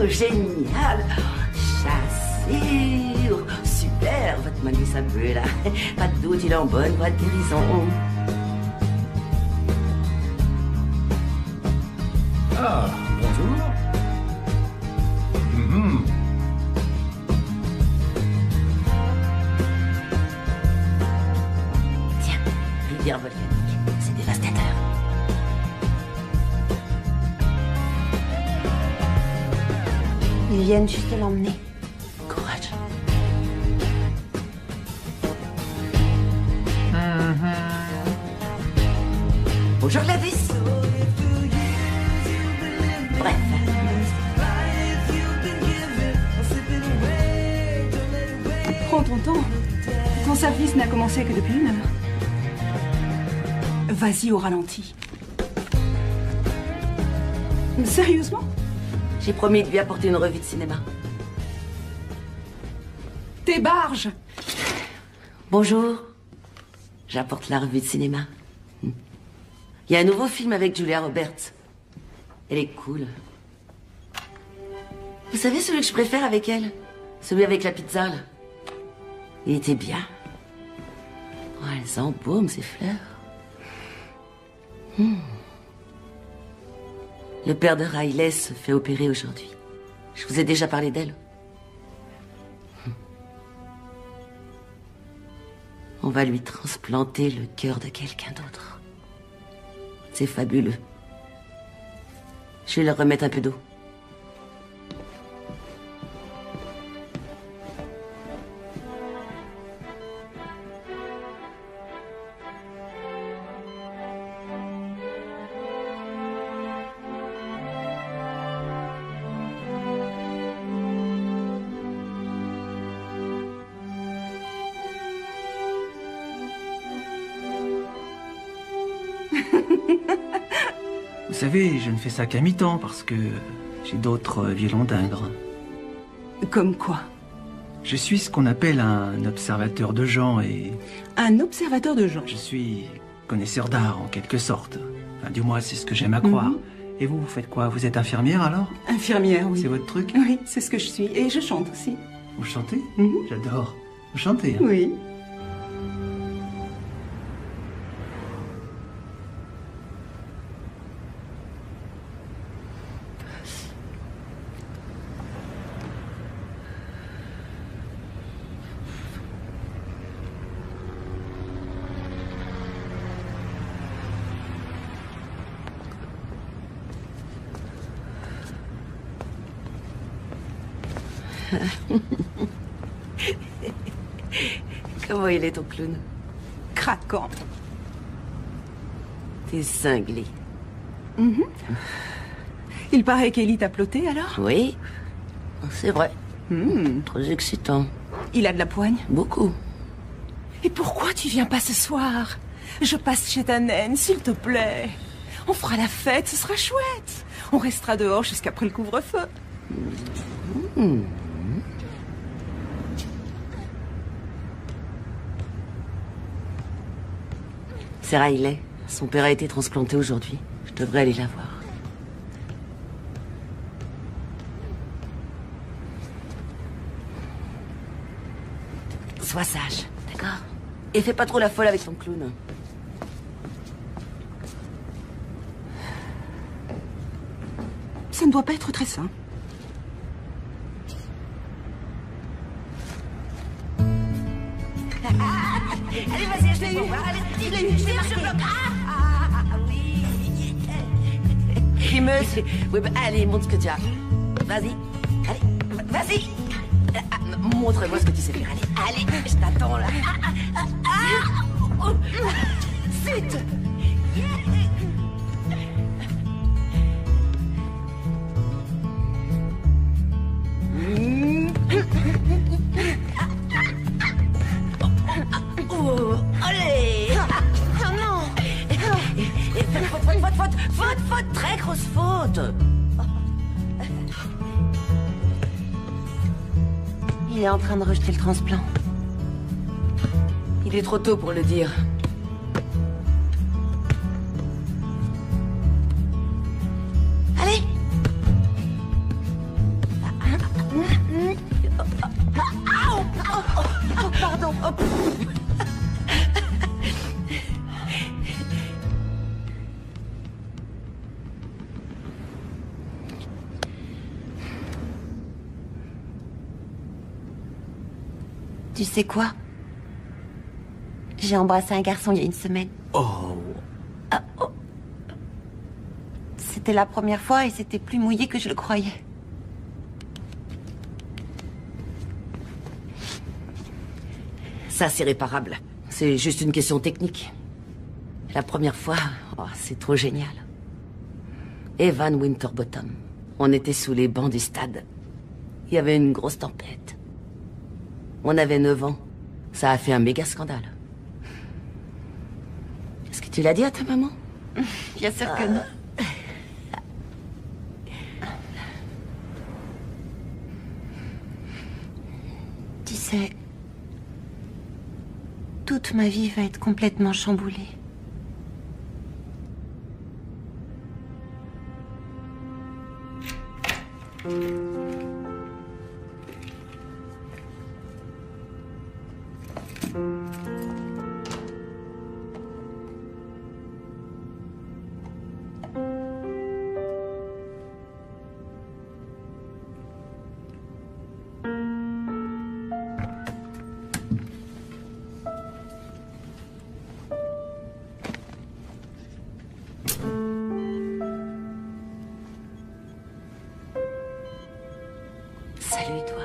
génial. Chassure. Super, votre Manu Sablé, là. Pas de doute, il est en bonne voie de guérison. Ah, bonjour. Tiens, rivière volcanique, c'est dévastateur. Ils viennent juste l'emmener. Courage. Bonjour Gladys. Bref. Prends ton temps. Ton service n'a commencé que depuis 1 heure. Vas-y au ralenti. Sérieusement? J'ai promis de lui apporter une revue de cinéma. Tes barges! Bonjour. J'apporte la revue de cinéma. Il y a un nouveau film avec Julia Roberts. Elle est cool. Vous savez celui que je préfère avec elle? Celui avec la pizza, là. Il était bien. Oh, elles embaument ces fleurs. Le père de Riley se fait opérer aujourd'hui. Je vous ai déjà parlé d'elle. On va lui transplanter le cœur de quelqu'un d'autre. C'est fabuleux. Je vais leur remettre un peu d'eau. Vous savez, je ne fais ça qu'à mi-temps parce que j'ai d'autres violons d'Ingres. Comme quoi? Je suis ce qu'on appelle un observateur de gens et... Un observateur de gens? Je suis connaisseur d'art en quelque sorte. Enfin, du moins, c'est ce que j'aime à croire. Et vous faites quoi? Vous êtes infirmière alors? Infirmière, oui. C'est votre truc? Oui, c'est ce que je suis. Et je chante aussi. Vous chantez? J'adore. Vous chantez? Oui. Comment il est ton clown? Craquant. T'es cinglé. Il paraît qu'Ellie t'a ploté alors? Oui, c'est vrai. Très excitant. Il a de la poigne? Beaucoup. Et pourquoi tu viens pas ce soir? Je passe chez ta naine, s'il te plaît. On fera la fête, ce sera chouette. On restera dehors jusqu'après le couvre-feu. C'est Riley. Son père a été transplanté aujourd'hui. Je devrais aller la voir. Sois sage, d'accord? Et fais pas trop la folle avec ton clown. Ça ne doit pas être très sain. Allez, vas-y, je l'ai eu. Allez, je l'ai eu. Je bloque. Oui. Rimeuse. Oui, bah, allez, montre ce que tu as. Vas-y. Allez, vas-y. Montre-moi ce que tu sais faire. Allez, allez, je t'attends là. Zut. Allez. Oh non. Faute, très grosse faute. Il est en train de rejeter le transplant. Il est trop tôt pour le dire. Allez. Tu sais quoi? J'ai embrassé un garçon il y a une semaine. Oh. Ah, oh. C'était la première fois et c'était plus mouillé que je le croyais. Ça, c'est réparable. C'est juste une question technique. La première fois, oh, c'est trop génial. Evan Winterbottom. On était sous les bancs du stade. Il y avait une grosse tempête. On avait 9 ans. Ça a fait un méga scandale. Est-ce que tu l'as dit à ta maman? Bien sûr que non. Tu sais, toute ma vie va être complètement chamboulée. Salut, toi.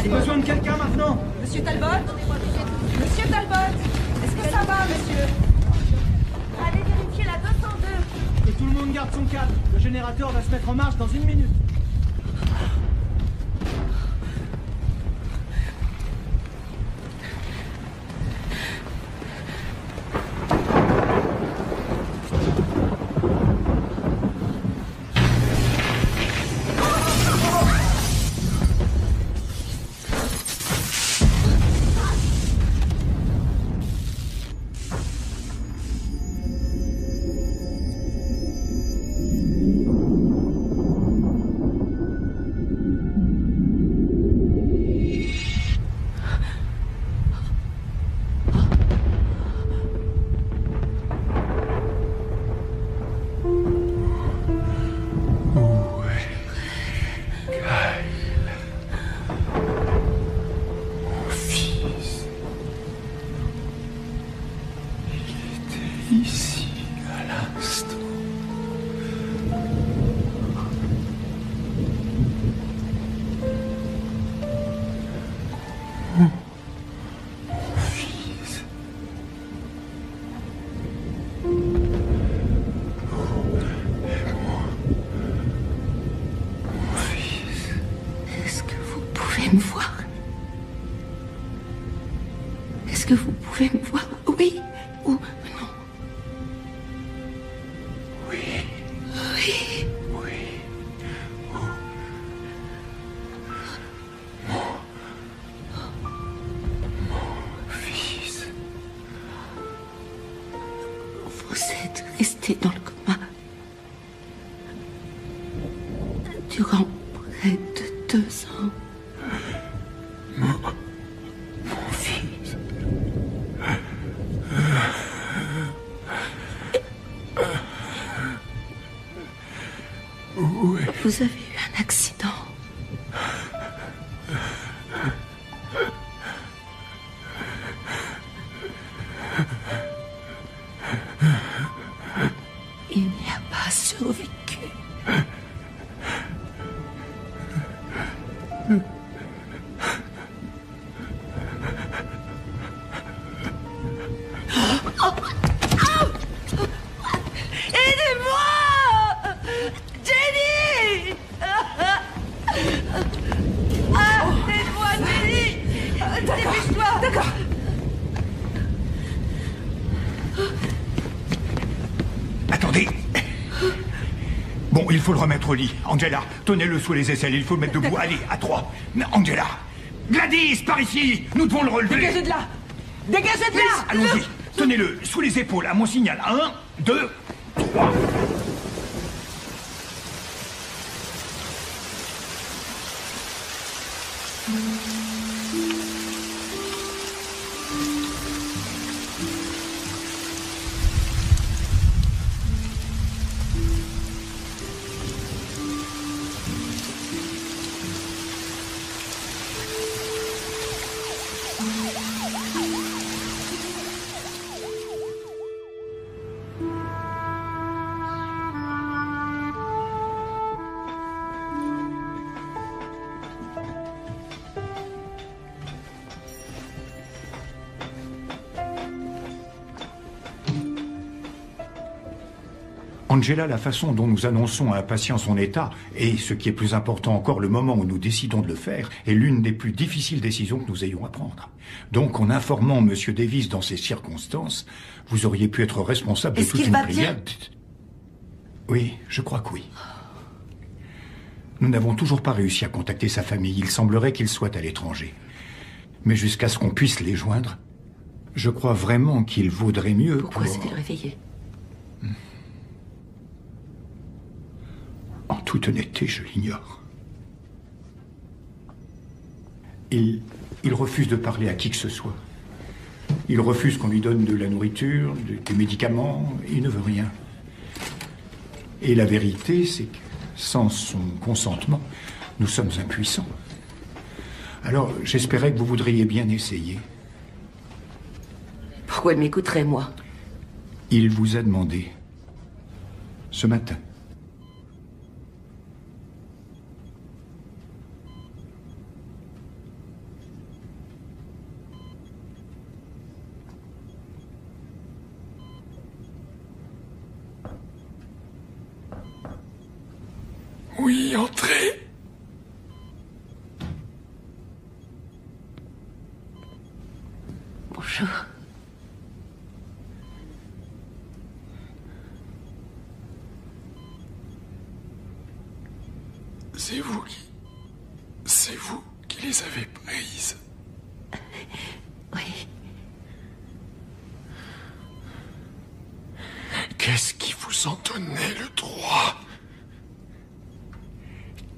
J'ai besoin de quelqu'un maintenant. Monsieur Talbot? Monsieur Talbot? Est-ce que ça va, monsieur? Allez vérifier la 202. Que tout le monde garde son calme. Le générateur va se mettre en marche dans 1 minute. Ici, à l'instant. Mon fils. Mon fils. Est-ce que vous pouvez me voir? Est-ce que vous pouvez me voir? Oui ou non? Oui. Oui. Oui. Mon fils. Vous êtes resté dans le coma durant près de 2 ans. Mon fils. Oui. Vous avez eu un accident. Il n'y a pas survécu. Aidez-moi! Jenny! Aide-moi, Jenny! Dépêche-toi! D'accord. Attendez. Bon, il faut le remettre au lit. Angela, tenez-le sous les aisselles, il faut le mettre debout. Allez, à 3. Angela! Gladys, par ici! Nous devons le relever. Dégagez de là! Dégagez de là! Allons-y. Tenez-le sous les épaules, à mon signal. 1, 2, 3. Angela, la façon dont nous annonçons à un patient son état, et ce qui est plus important encore, le moment où nous décidons de le faire, est l'une des plus difficiles décisions que nous ayons à prendre. Donc, en informant M. Davis dans ces circonstances, vous auriez pu être responsable de toute une pléiade. Oui, je crois que oui. Nous n'avons toujours pas réussi à contacter sa famille. Il semblerait qu'il soit à l'étranger. Mais jusqu'à ce qu'on puisse les joindre, je crois vraiment qu'il vaudrait mieux... Pourquoi s'est-il réveillé? En toute honnêteté, je l'ignore. Il refuse de parler à qui que ce soit. Il refuse qu'on lui donne de la nourriture, des médicaments. Il ne veut rien. Et la vérité, c'est que sans son consentement, nous sommes impuissants. Alors, j'espérais que vous voudriez bien essayer. Pourquoi il m'écouterait, moi? Il vous a demandé. Ce matin. Oui, entrez. Bonjour. C'est vous qui les avez prises. Oui. Qu'est-ce qui vous en donnait le droit?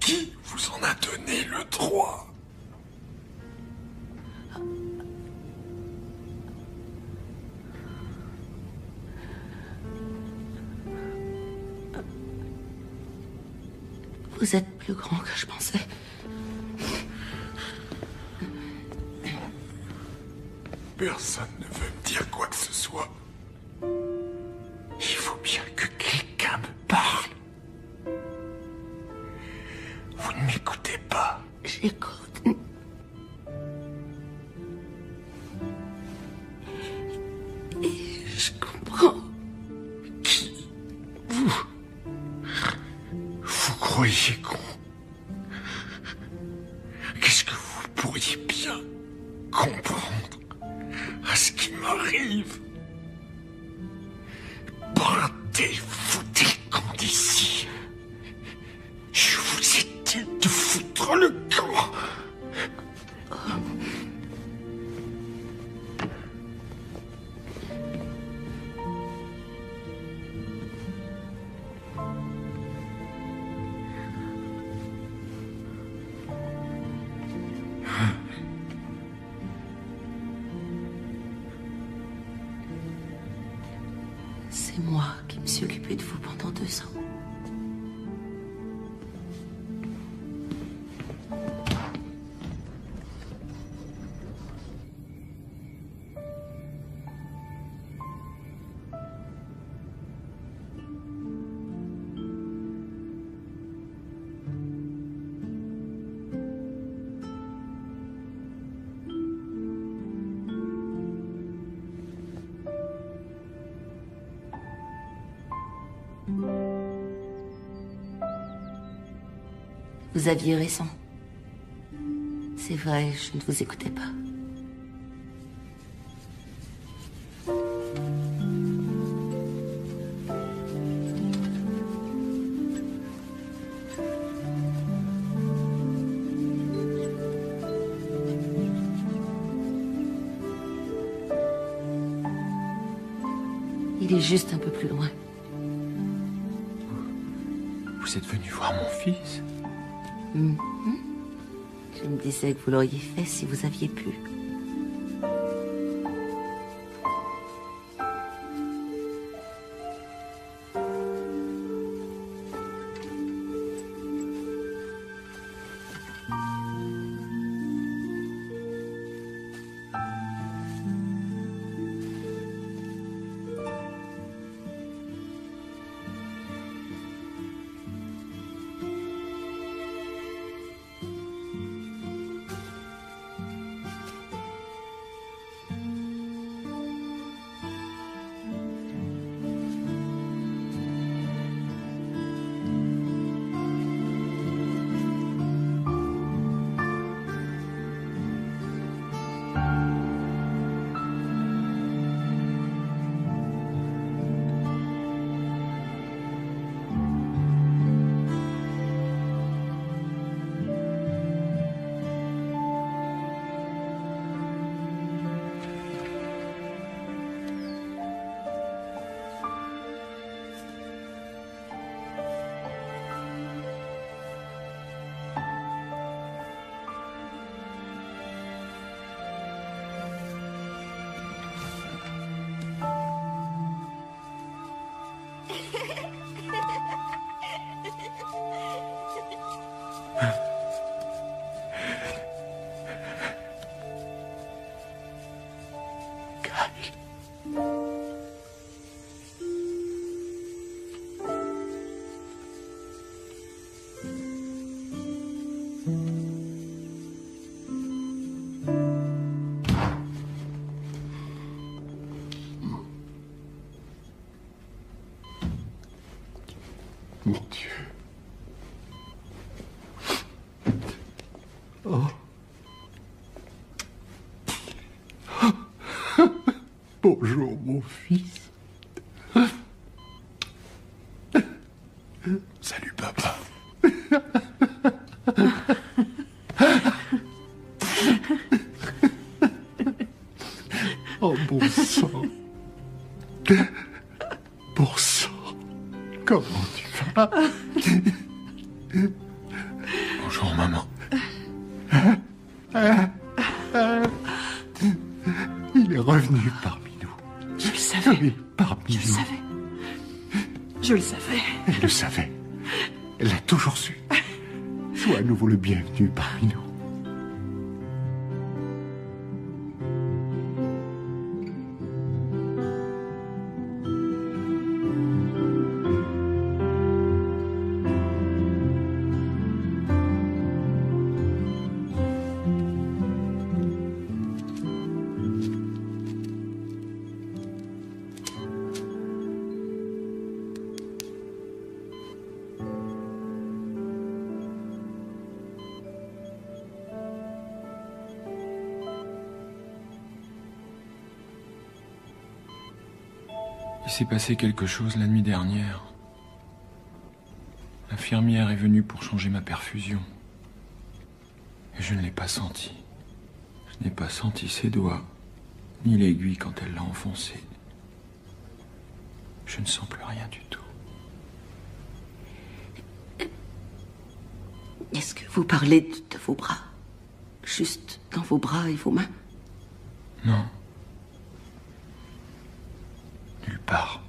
Qui vous en a donné le droit? Vous êtes plus grand que je pensais. Personne ne veut me dire quoi que ce soit. Il faut bien que quelqu'un me parle. Vous ne m'écoutez pas. J'écoute. Et je comprends. Qui? Vous croyez con? Qu'est-ce que vous pourriez bien comprendre à ce qui m'arrive? Partez-vous des camps d'ici. Je vous ai dit de foutre le camp. C'est moi qui me suis occupée de vous pendant 2 ans. Vous aviez raison. C'est vrai, je ne vous écoutais pas. Il est juste un peu plus loin. Vous êtes venu voir mon fils? Je me disais que vous l'auriez fait si vous aviez pu. Mon Dieu. Oh. Bonjour, mon fils. Salut, papa. Oh, bon sang. Bon sang. Comment tu vas? Bonjour, maman. Il est revenu parmi nous. Je le savais. Oui, parmi Je nous. le savais. Je le savais. Elle le savait. Elle l'a toujours su. Sois à nouveau le bienvenu parmi nous. Il s'est passé quelque chose la nuit dernière. L'infirmière est venue pour changer ma perfusion. Et je ne l'ai pas senti. Je n'ai pas senti ses doigts, ni l'aiguille quand elle l'a enfoncé. Je ne sens plus rien du tout. Est-ce que vous parlez de vos bras? Juste dans vos bras et vos mains? Non. Nulle part.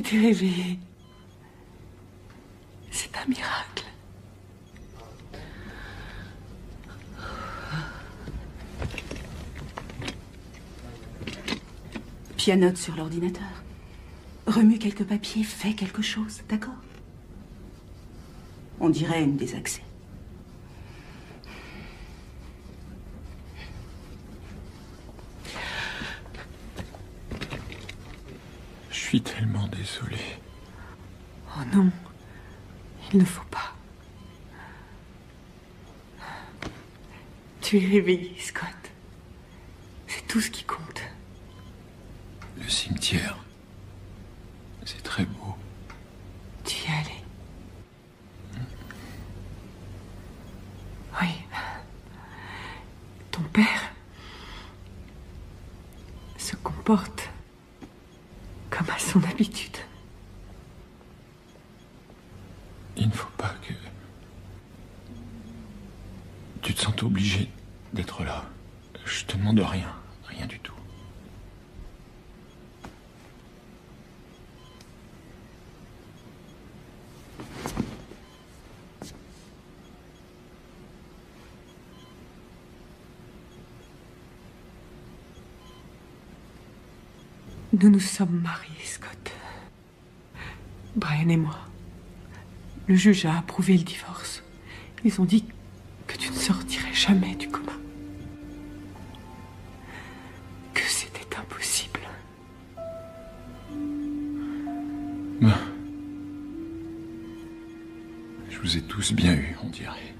t'es réveillé. C'est un miracle. Pianote sur l'ordinateur. Remue quelques papiers, fais quelque chose, d'accord? On dirait une des accès. Je suis tellement désolé. Oh non, il ne faut pas. Tu es réveillé, Scott. C'est tout ce qui compte. Le cimetière, c'est très beau. Tu y es allé? Oui. Ton père se comporte comme à son habitude. Il ne faut pas que tu te sentes obligé d'être là. Je te demande rien, rien du tout. Nous nous sommes mariés, Scott. Brian et moi. Le juge a approuvé le divorce. Ils ont dit que tu ne sortirais jamais du coma. Que c'était impossible. Ben, je vous ai tous bien eu, on dirait.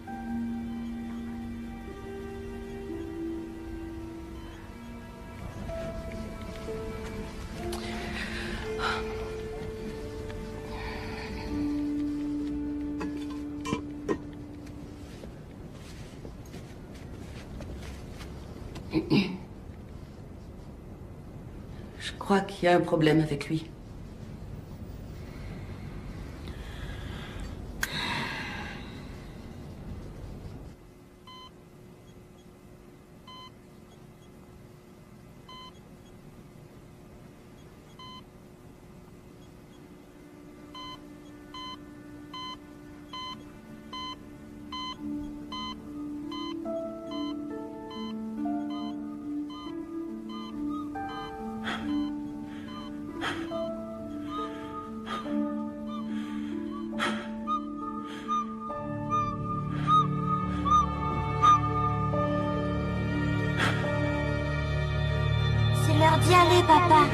Je crois qu'il y a un problème avec lui. C'est l'heure d'y aller, papa.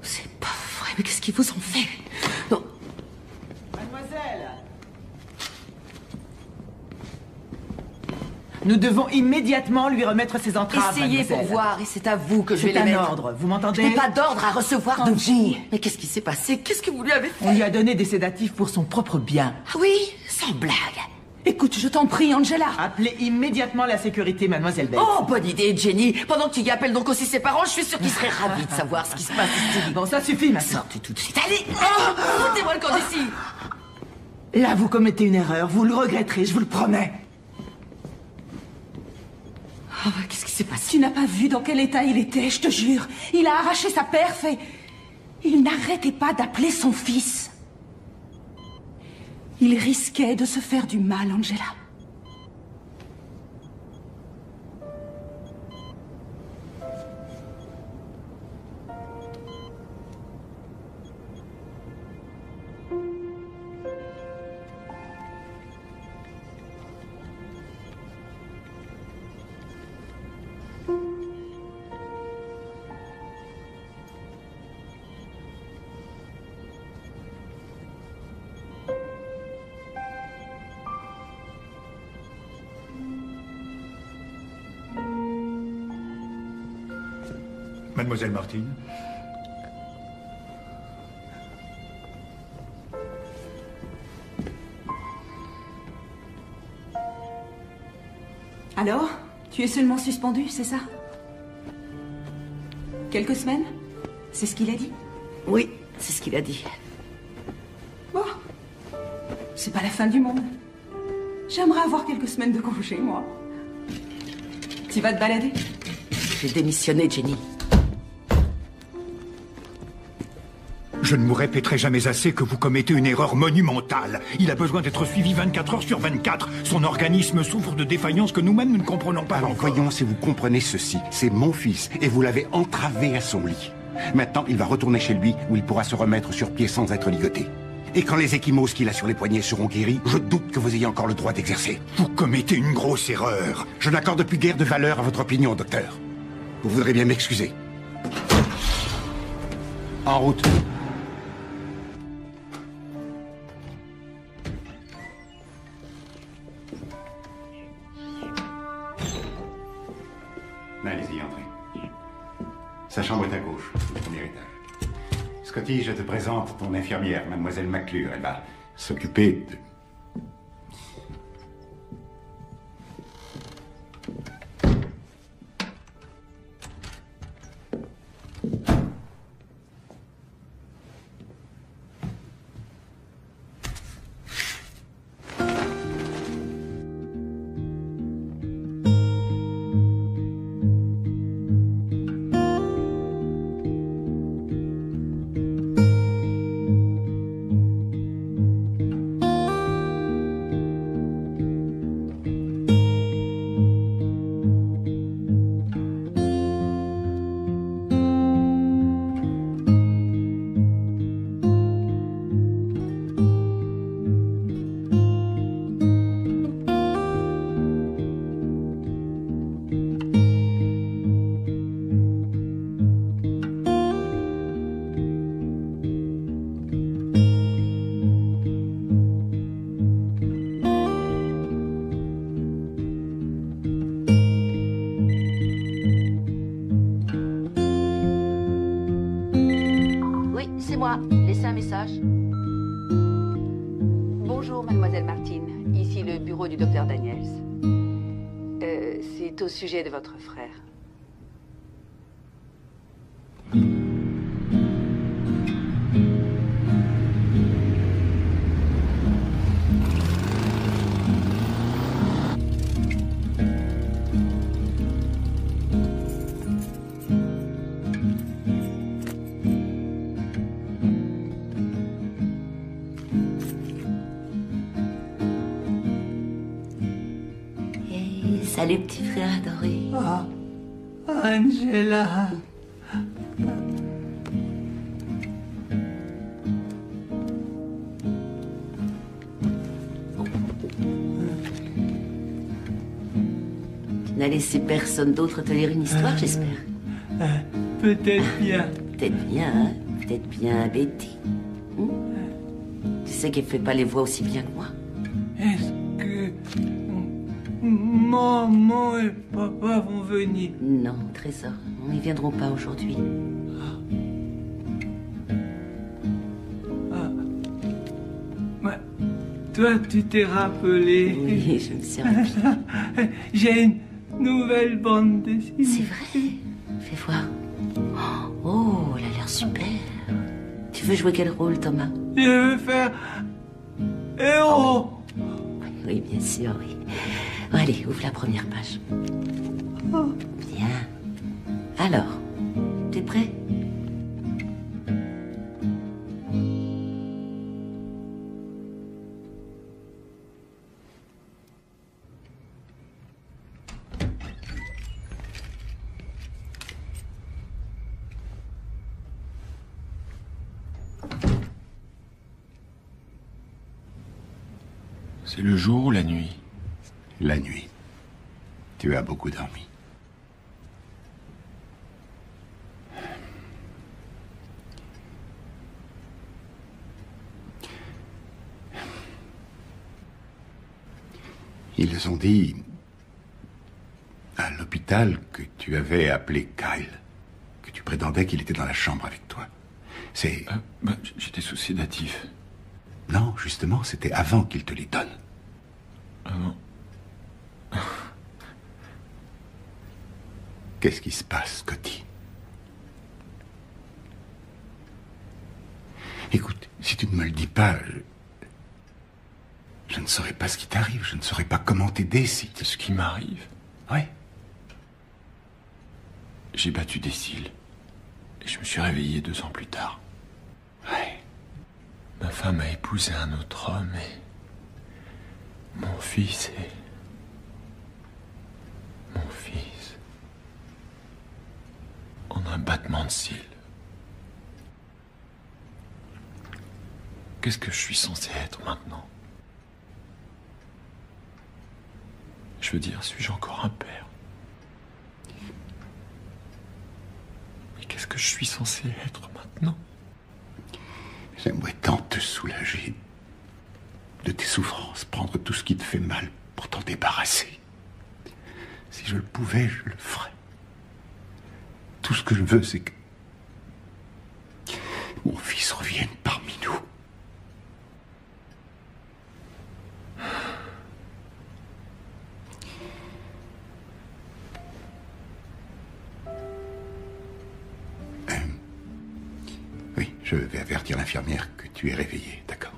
C'est pas vrai, mais qu'est-ce qu'ils vous ont fait? Non. Mademoiselle! Nous devons immédiatement lui remettre ses entraves, Essayez pour mademoiselle. voir, et c'est à vous que je vais C'est les un mettre. ordre, vous Je m'entendez? n'ai pas d'ordre à recevoir de vous. Angie. Mais qu'est-ce qui s'est passé? Qu'est-ce que vous lui avez fait? On lui a donné des sédatifs pour son propre bien. Ah oui, sans blague. Écoute, je t'en prie, Angela. Appelez immédiatement la sécurité, mademoiselle Bates. Oh, bonne idée, Jenny. Pendant que tu y appelles donc aussi ses parents, je suis sûre qu'ils seraient ravis de savoir ce qui se passe ici. Bon, ça suffit maintenant. Sortez tout de suite. Allez, foutez-moi le camp d'ici. Là, vous commettez une erreur. Vous le regretterez, je vous le promets. Oh, qu'est-ce qui s'est passé? Tu n'as pas vu dans quel état il était, je te jure. Il a arraché sa perf et... il n'arrêtait pas d'appeler son fils. Il risquait de se faire du mal, Angela. Mademoiselle Martin. Alors, tu es seulement suspendu, c'est ça? Quelques semaines? C'est ce qu'il a dit? Oui, c'est ce qu'il a dit. C'est pas la fin du monde. J'aimerais avoir quelques semaines de congé, moi. Tu vas te balader? J'ai démissionné, Jenny. Je ne vous répéterai jamais assez que vous commettez une erreur monumentale. Il a besoin d'être suivi 24 heures sur 24. Son organisme souffre de défaillances que nous-mêmes nous ne comprenons pas Alors encore. voyons si vous comprenez ceci. C'est mon fils et vous l'avez entravé à son lit. Maintenant, il va retourner chez lui où il pourra se remettre sur pied sans être ligoté. Et quand les ecchymoses qu'il a sur les poignets seront guéris, je doute que vous ayez encore le droit d'exercer. Vous commettez une grosse erreur. Je n'accorde plus guère de valeur à votre opinion, docteur. Vous voudrez bien m'excuser. En route. Allez-y, entrez. Sa chambre est à gauche, au premier étage. Scotty, je te présente ton infirmière, mademoiselle McClure. Elle va s'occuper de... Laissez un message. Bonjour, mademoiselle Martin. Ici le bureau du docteur Daniels. C'est au sujet de votre frère. Salut, petit frère adoré. Oh, Angela. Tu n'as laissé personne d'autre te lire une histoire, j'espère. Peut-être bien. Peut-être bien, hein? Peut-être bien, Betty. Tu sais qu'elle fait pas les voix aussi bien que moi. Est-ce que maman et papa vont venir? Non, Trésor, ils viendront pas aujourd'hui. Ouais. Toi, tu t'es rappelé. Oui, je me suis rappelé. J'ai une nouvelle bande dessinée. C'est vrai? Fais voir. Oh, elle a l'air super. Tu veux jouer quel rôle, Thomas? Je veux faire héros. Oui, bien sûr, oui. Bon, allez, ouvre la première page. Bien. Alors, t'es prêt? C'est le jour ou la nuit? La nuit. Tu as beaucoup dormi. Ils ont dit à l'hôpital que tu avais appelé Kyle, que tu prétendais qu'il était dans la chambre avec toi. C'est... J'étais sous sédatif. Non, justement, c'était avant qu'il te les donne. Avant. Qu'est-ce qui se passe, Scotty? Écoute, si tu ne me le dis pas, ne saurais pas ce qui t'arrive, je ne saurais pas comment t'aider si... C'est ce qui m'arrive. Ouais. J'ai battu des cils. Et je me suis réveillé 2 ans plus tard. Ouais. Ma femme a épousé un autre homme et... Mon fils est... Mon fils... En un battement de cils. Qu'est-ce que je suis censé être maintenant? Je veux dire, suis-je encore un père? Mais qu'est-ce que je suis censé être maintenant? J'aimerais tant te soulager de tes souffrances, prendre tout ce qui te fait mal pour t'en débarrasser. Si je le pouvais, je le ferais. Tout ce que je veux, c'est que mon fils revienne parmi nous. Oui, je vais avertir l'infirmière que tu es réveillé, d'accord?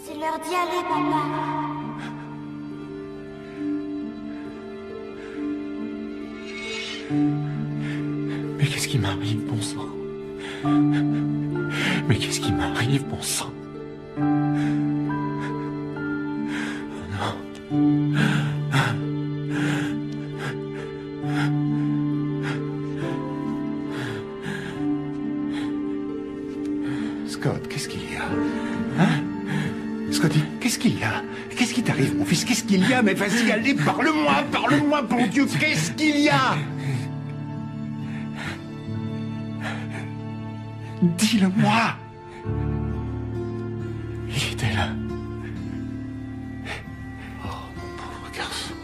C'est l'heure d'y aller, papa. Mais qu'est-ce qui m'arrive, bon sang? Mais qu'est-ce qui m'arrive, bon sang? Oh non. Scott, qu'est-ce qu'il y a? Hein? Scotty, qu'est-ce qu'il y a? Qu'est-ce qui t'arrive, mon fils? Qu'est-ce qu'il y a? Mais vas-y, allez, parle-moi, bon Dieu, qu'est-ce qu'il y a? Dis-le-moi! Il était là. Oh, mon pauvre garçon.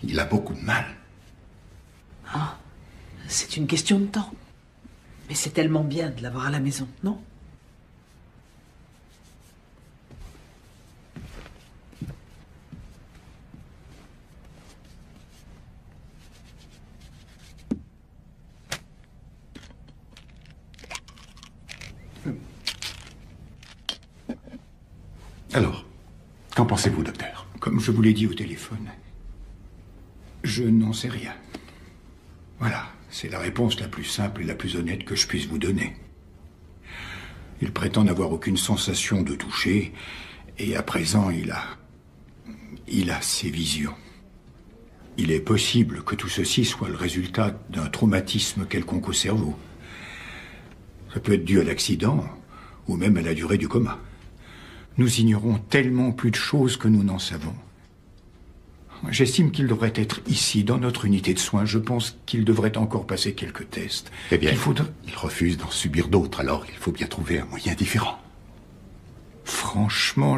Il a beaucoup de mal. Ah, c'est une question de temps. Mais c'est tellement bien de l'avoir à la maison, non? Alors, qu'en pensez-vous, docteur? Comme je vous l'ai dit au téléphone, je n'en sais rien. Voilà, c'est la réponse la plus simple et la plus honnête que je puisse vous donner. Il prétend n'avoir aucune sensation de toucher, et à présent, il a ses visions. Il est possible que tout ceci soit le résultat d'un traumatisme quelconque au cerveau. Ça peut être dû à l'accident, ou même à la durée du coma. Nous ignorons tellement plus de choses que nous n'en savons. J'estime qu'il devrait être ici, dans notre unité de soins. Je pense qu'il devrait encore passer quelques tests. Eh bien, il refuse d'en subir d'autres, alors il faut bien trouver un moyen différent. Franchement,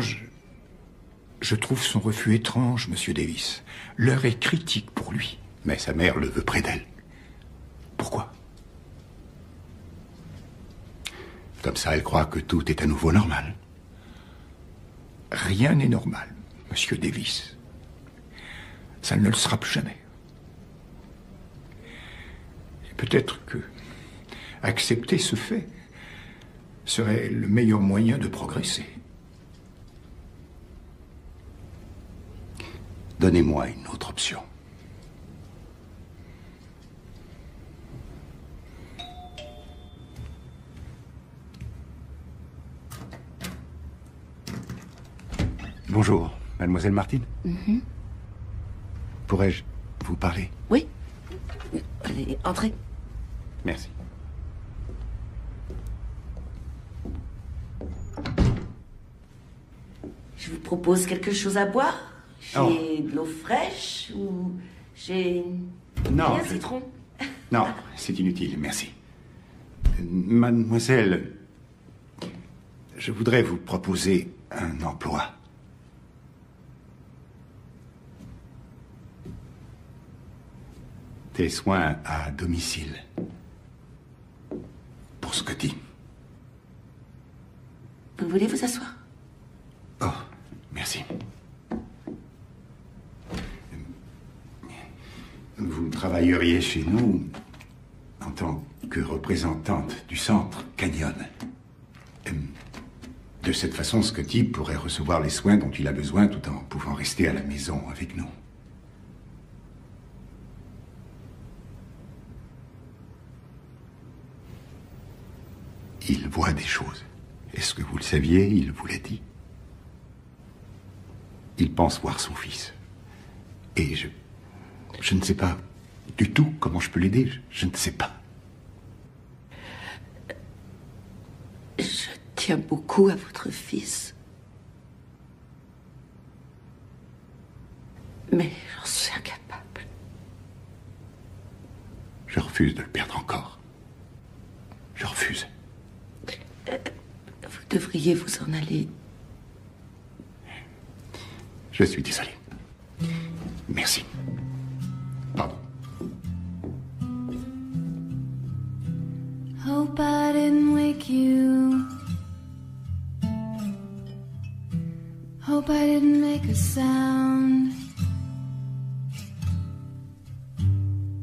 je trouve son refus étrange, Monsieur Davis. L'heure est critique pour lui. Mais sa mère le veut près d'elle. Pourquoi? Comme ça, elle croit que tout est à nouveau normal. Rien n'est normal, Monsieur Davis. Ça ne le sera plus jamais. Et peut-être que accepter ce fait serait le meilleur moyen de progresser. Donnez-moi une autre option. Bonjour, mademoiselle Martin. Pourrais-je vous parler? Oui. Allez, entrez. Merci. Je vous propose quelque chose à boire. J'ai de l'eau fraîche ou j'ai... Non. un citron. Non, c'est inutile, merci. Mademoiselle, je voudrais vous proposer un emploi. Des soins à domicile. Pour Scotty. Vous voulez vous asseoir? Oh, merci. Vous travailleriez chez nous en tant que représentante du centre Canyon. De cette façon, Scotty pourrait recevoir les soins dont il a besoin tout en pouvant rester à la maison avec nous. Il voit des choses. Est-ce que vous le saviez? Il vous l'a dit. Il pense voir son fils. Et je ne sais pas du tout comment je peux l'aider. Je ne sais pas. Je tiens beaucoup à votre fils. Mais j'en suis incapable. Je refuse de le perdre encore. Je refuse. Vous devriez vous en aller. Je suis désolé. Merci. Pardon. Hope I didn't wake you. Hope I didn't make a sound.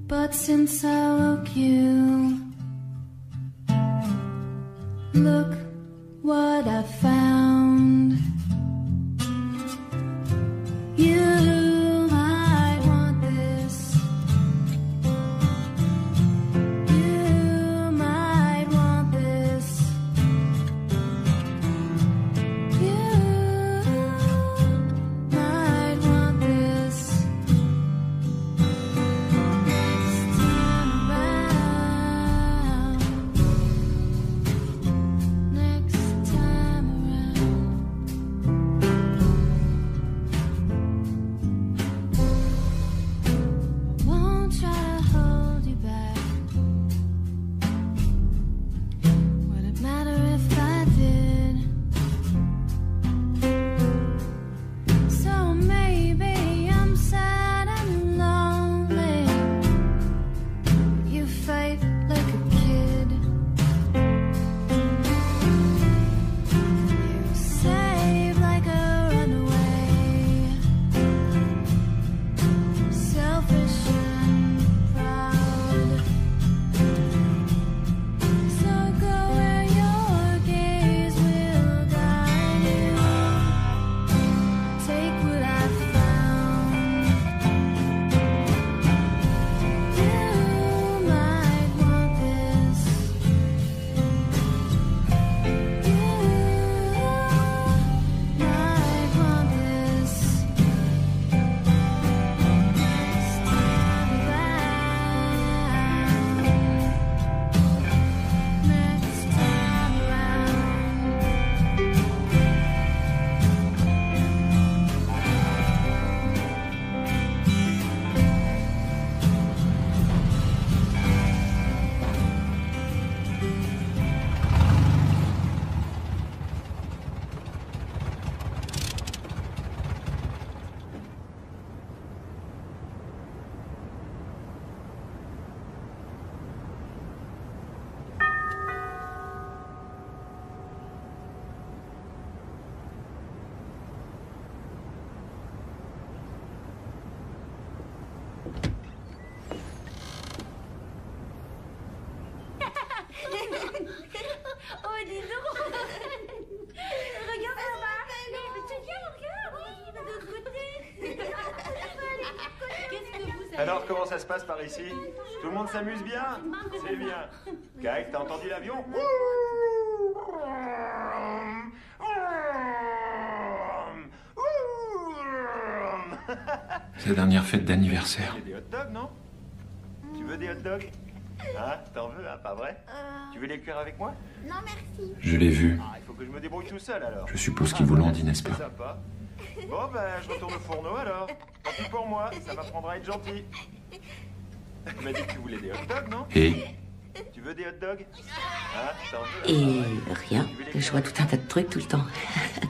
But since I woke you, look what I found. You might want this. You might want this. You might want this. Next time around. Next time around. Won't try to hold you back. Would it matter if I did? So maybe I'm sad and lonely. You fight like a kid. You save like a runaway. Selfish and proud. So go where your gaze will guide you. Take what I found. You might want this. You might want this. Next time around. Next time around. Oh, dis donc. Regarde là-bas. C'est bien, regarde. De l'autre côté. Qu'est-ce que vous avez... Alors, comment ça se passe par ici? Tout le monde s'amuse bien? C'est bien. Kate, t'as entendu l'avion? C'est la dernière fête d'anniversaire. Il y a des hot dogs, non? Tu veux des hot dogs? Hein? T'en veux, hein? Pas vrai? Tu veux les cuire avec moi? Non, merci. Je l'ai vu. Ah, il faut que je me débrouille tout seul, alors. Je suppose qu'il vous l'ont dit, n'est-ce pas? C'est sympa. Bon, ben, je retourne au fourneau alors. Tant pis pour moi, ça m'apprendra à être gentil. Tu m'as dit que tu voulais des hot dogs, non? Et Tu veux des hot dogs? Hein? T'en veux? Et rien. Je vois tout un tas de trucs tout le temps. Il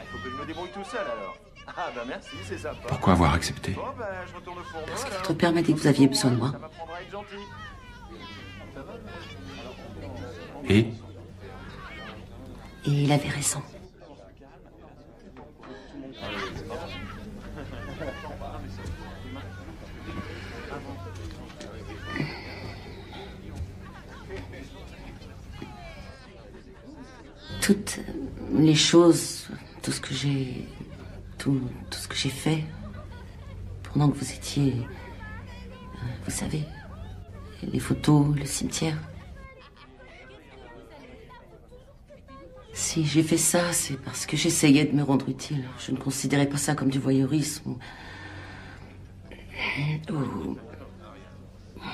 faut que je me débrouille tout seul alors. Ah, ben merci, c'est sympa. pourquoi avoir accepté? Bon, ben, je retourne au fourneau Parce que alors. votre père m'a dit que vous aviez besoin de moi. Ça m'apprendra à être gentil. Et Et il avait raison. Toutes les choses, tout ce que j'ai fait pendant que vous étiez, vous savez, les photos, le cimetière. Si j'ai fait ça, c'est parce que j'essayais de me rendre utile. Je ne considérais pas ça comme du voyeurisme ou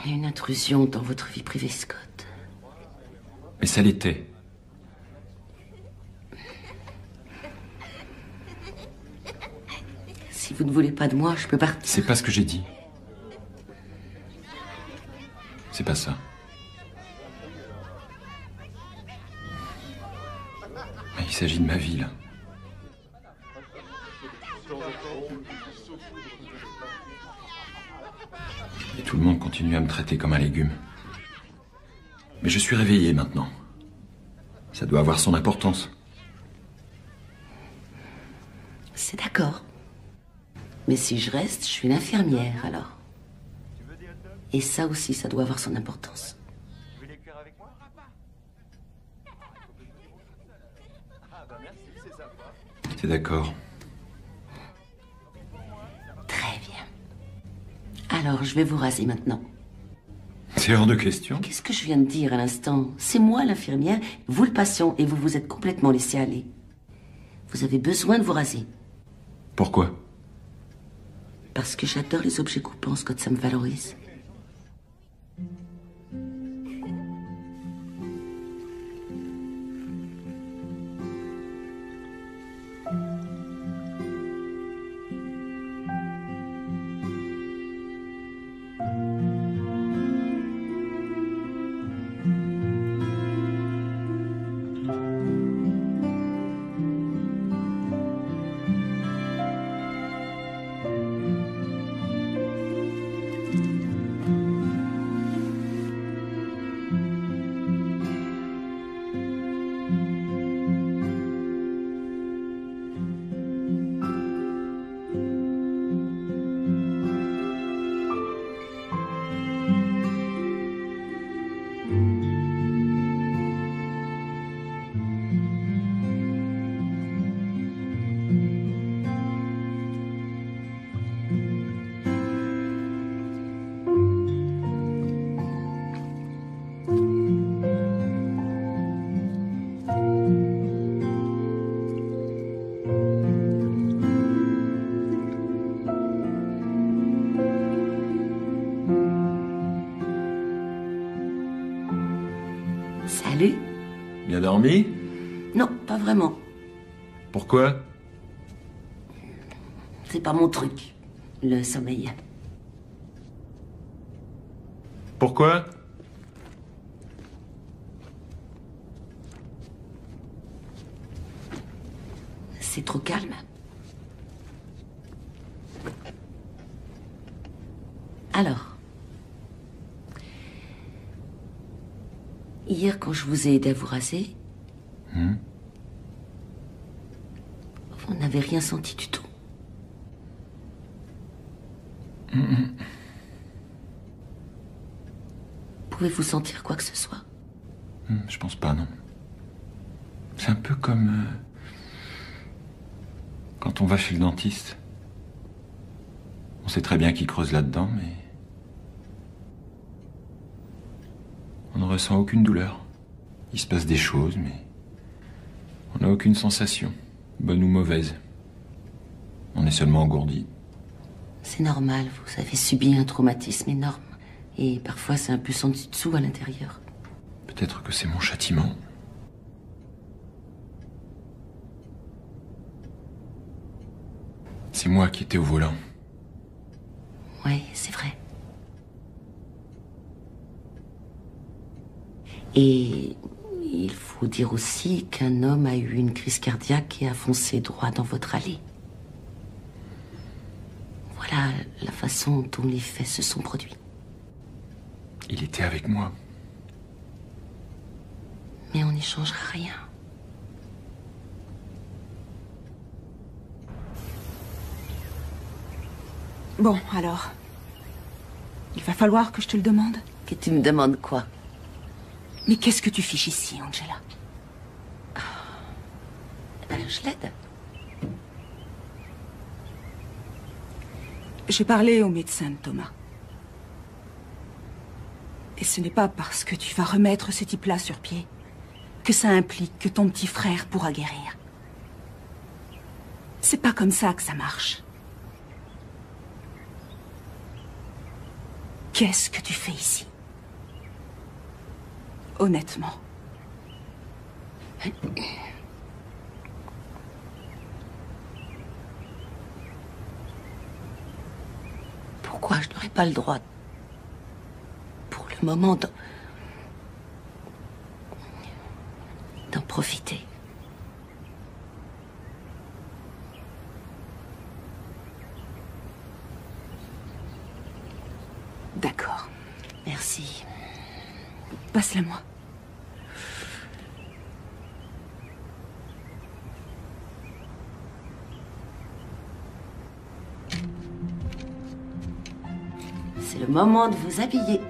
une intrusion dans votre vie privée, Scott. Mais ça l'était. Si vous ne voulez pas de moi, je peux partir. C'est pas ce que j'ai dit. C'est pas ça. Mais il s'agit de ma vie, là. Et tout le monde continue à me traiter comme un légume. Mais je suis réveillé maintenant. Ça doit avoir son importance. C'est d'accord. Mais si je reste, je suis l'infirmière, alors. Et ça aussi, ça doit avoir son importance. Tu veux les cuire avec moi? Ah, ben merci, c'est sympa. C'est d'accord. Très bien. Alors, je vais vous raser maintenant. C'est hors de question. Qu'est-ce que je viens de dire à l'instant? C'est moi l'infirmière, vous le patient, et vous vous êtes complètement laissé aller. Vous avez besoin de vous raser. Pourquoi? Parce que j'adore les objets coupants, Scott, ça me valorise. Salut. Bien dormi? Non, pas vraiment. Pourquoi? C'est pas mon truc, le sommeil. Pourquoi? C'est trop calme. Alors, hier, quand je vous ai aidé à vous raser, vous n'avez rien senti du tout. Pouvez-vous sentir quoi que ce soit? Je pense pas, non. C'est un peu comme... quand on va chez le dentiste. On sait très bien qu'il creuse là-dedans, mais... on ne ressent aucune douleur. Il se passe des choses, mais... on n'a aucune sensation, bonne ou mauvaise. On est seulement engourdi. C'est normal, vous avez subi un traumatisme énorme. Et parfois, c'est un peu sans dessous à l'intérieur. Peut-être que c'est mon châtiment. C'est moi qui étais au volant. Oui, c'est vrai. Et il faut dire aussi qu'un homme a eu une crise cardiaque et a foncé droit dans votre allée. Voilà la façon dont les faits se sont produits. Il était avec moi. Mais on n'y changera rien. Bon, alors. Il va falloir que je te le demande. Que tu me demandes quoi? Mais qu'est-ce que tu fiches ici, Angela? Je l'aide. J'ai parlé au médecin de Thomas. Et ce n'est pas parce que tu vas remettre ce type-là sur pied que ça implique que ton petit frère pourra guérir. C'est pas comme ça que ça marche. Qu'est-ce que tu fais ici? Honnêtement. Pourquoi je n'aurais pas le droit, pour le moment, d'en profiter? D'accord. Merci. Passe-la-moi. C'est le moment de vous habiller.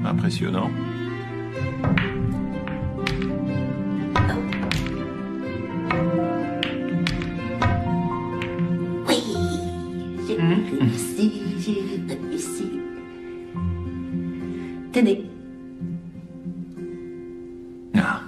Impressionnant. Oui, j'ai réussi. Tenez. Ah.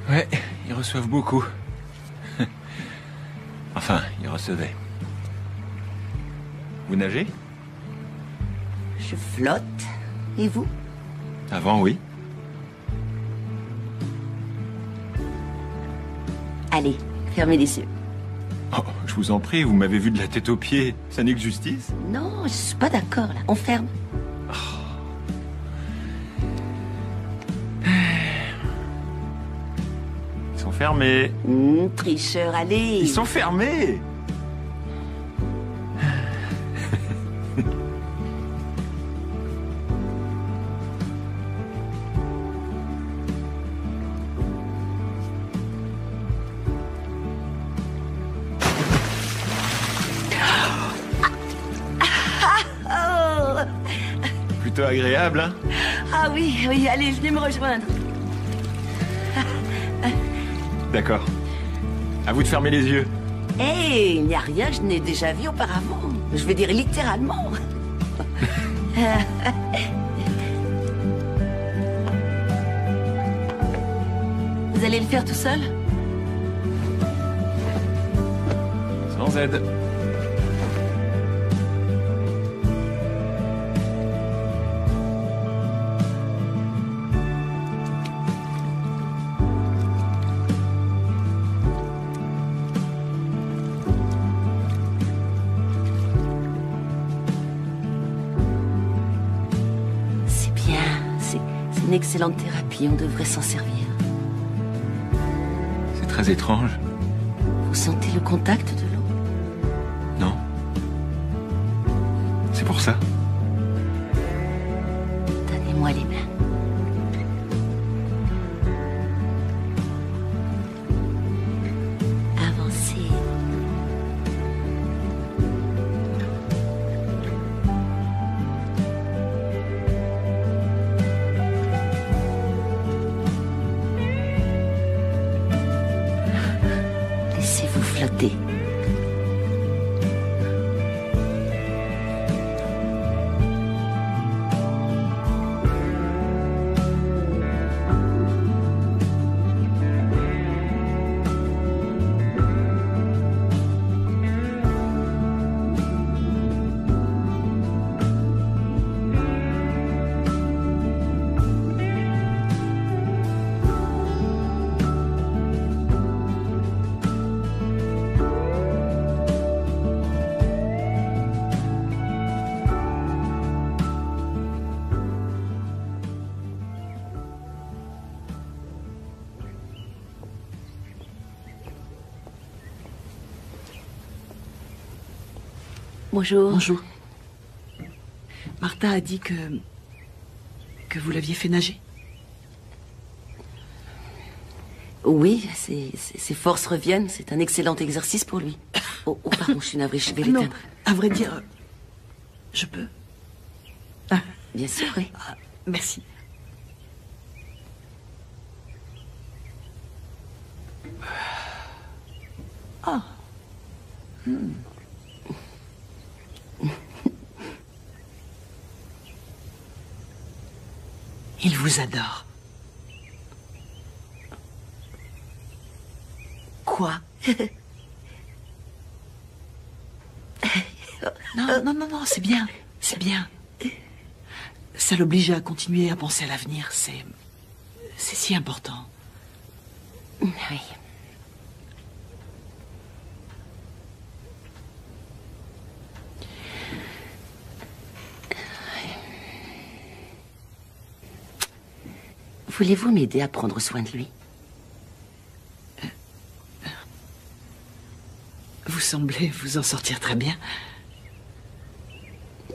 Ouais, ils reçoivent beaucoup. Enfin, il recevait. Vous nagez? Je flotte. Et vous? Avant, oui. Allez, fermez les yeux. Oh, je vous en prie, vous m'avez vu de la tête aux pieds. Ça n'est que justice. Non, je suis pas d'accord, là. On ferme. Ils sont fermés. Tricheur, allez. Ils sont fermés. Plutôt agréable, hein? Ah oui, oui, allez, venez me rejoindre. D'accord. À vous de fermer les yeux. Hé, il n'y a rien, je n'ai déjà vu auparavant. Je veux dire littéralement. Vous allez le faire tout seul? Sans aide. C'est bien, c'est une excellente thérapie, on devrait s'en servir. C'est très étrange. Vous sentez le contact de l'eau? Non? C'est pour ça. Donnez-moi les mains. Avancez. Laissez-vous flotter. Bonjour. Bonjour. Martha a dit que vous l'aviez fait nager. Oui, ses forces reviennent. C'est un excellent exercice pour lui. Oh, pardon, je suis navrée, je vais Non, l'éteindre. à vrai dire, je peux. Bien sûr, oui. Merci. Ah. Il vous adore. Quoi? Non, c'est bien. C'est bien. Ça l'oblige à continuer à penser à l'avenir. C'est si important. Oui. Voulez-vous m'aider à prendre soin de lui? Vous semblez vous en sortir très bien.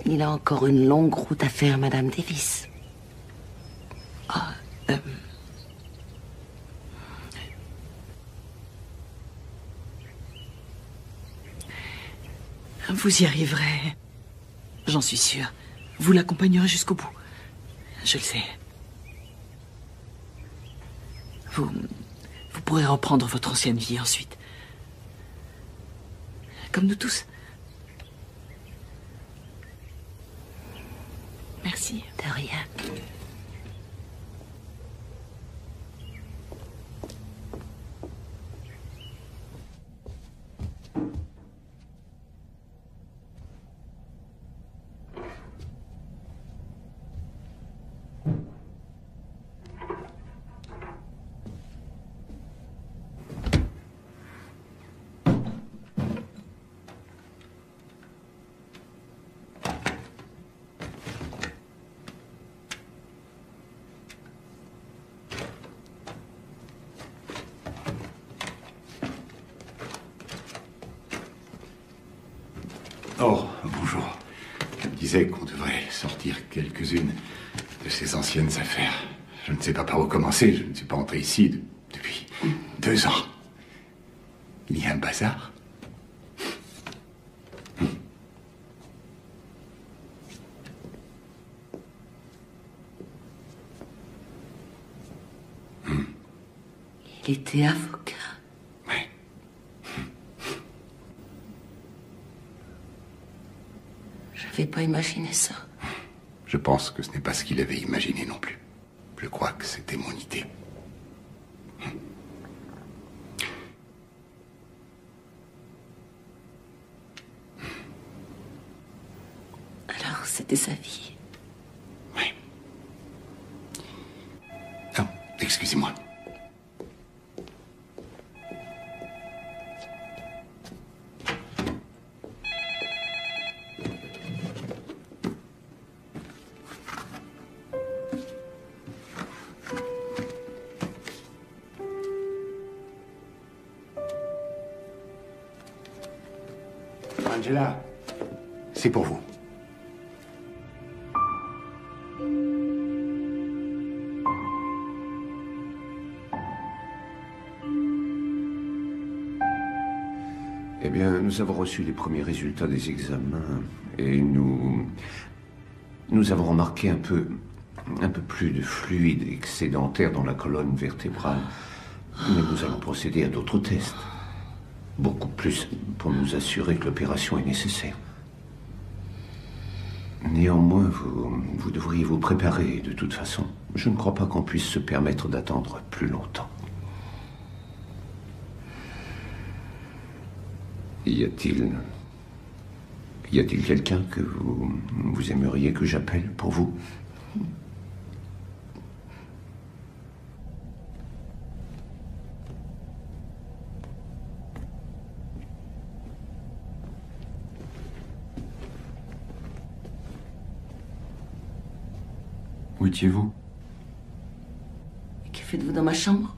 Il a encore une longue route à faire, Madame Davis. Vous y arriverez. J'en suis sûre. Vous l'accompagnerez jusqu'au bout. Je le sais. Vous pourrez reprendre votre ancienne vie ensuite. Comme nous tous. Merci. De rien. Oh, bonjour. Elle me disait qu'on devrait sortir quelques-unes de ces anciennes affaires. Je ne sais pas par où commencer. Je ne suis pas entré ici depuis 2 ans. Il y a un bazar. Il était avocat. J'avais pas imaginé ça. Je pense que ce n'est pas ce qu'il avait imaginé non plus. Je crois que c'était mon idée. Alors, c'était sa vie. Oui. Oh, excusez-moi. Angela, c'est pour vous. Eh bien, nous avons reçu les premiers résultats des examens et nous avons remarqué un peu plus de fluide excédentaire dans la colonne vertébrale. Mais nous allons procéder à d'autres tests. Beaucoup plus pour nous assurer que l'opération est nécessaire. Néanmoins, vous devriez vous préparer de toute façon. Je ne crois pas qu'on puisse se permettre d'attendre plus longtemps. Y a-t-il quelqu'un que vous aimeriez que j'appelle pour vous? Où étiez-vous? Que faites-vous dans ma chambre?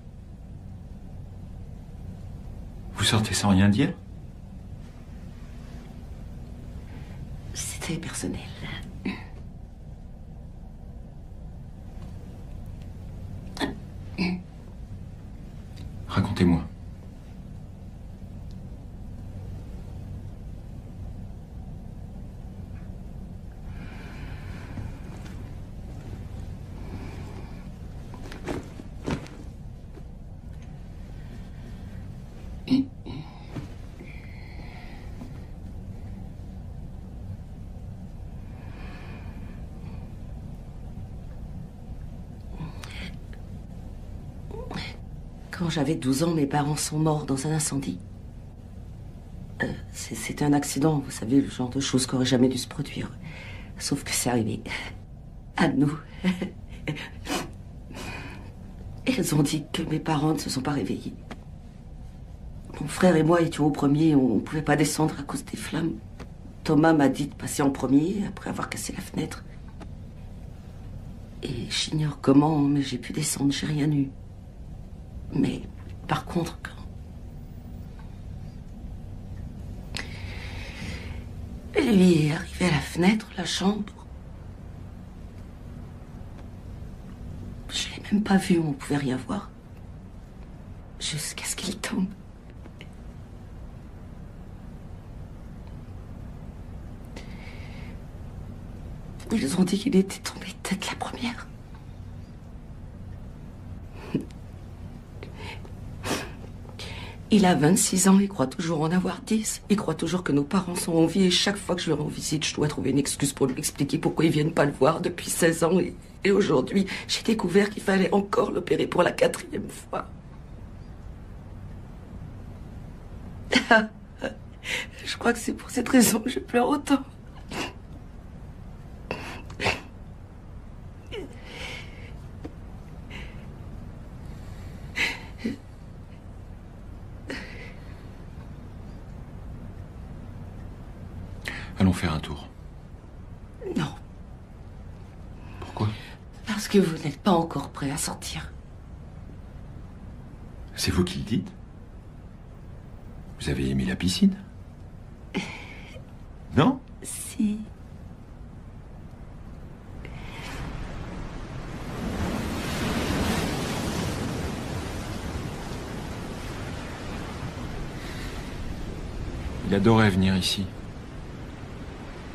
Vous sortez sans rien dire? C'était personnel. Racontez-moi. Quand j'avais 12 ans, mes parents sont morts dans un incendie. C'était un accident, vous savez, le genre de choses qui n'auraient jamais dû se produire. Sauf que c'est arrivé à nous. Ils ont dit que mes parents ne se sont pas réveillés. Mon frère et moi étions au premier, on ne pouvait pas descendre à cause des flammes. Thomas m'a dit de passer en premier, après avoir cassé la fenêtre. Et j'ignore comment, mais j'ai pu descendre, j'ai rien eu. Mais, par contre, quand... Lui est arrivé à la fenêtre, la chambre. Je l'ai même pas vu, on pouvait rien voir. Jusqu'à ce qu'il tombe. Ils ont dit qu'il était tombé tête la première. Il a 26 ans, il croit toujours en avoir 10. Il croit toujours que nos parents sont en vie et chaque fois que je le rends visite, je dois trouver une excuse pour lui expliquer pourquoi ils viennent pas le voir depuis 16 ans. Et aujourd'hui, j'ai découvert qu'il fallait encore l'opérer pour la 4e fois. Je crois que c'est pour cette raison que je pleure autant. Allons faire un tour. Non. Pourquoi? Parce que vous n'êtes pas encore prêt à sortir. C'est vous qui le dites? Vous avez aimé la piscine? Non? Si. Il adorait venir ici.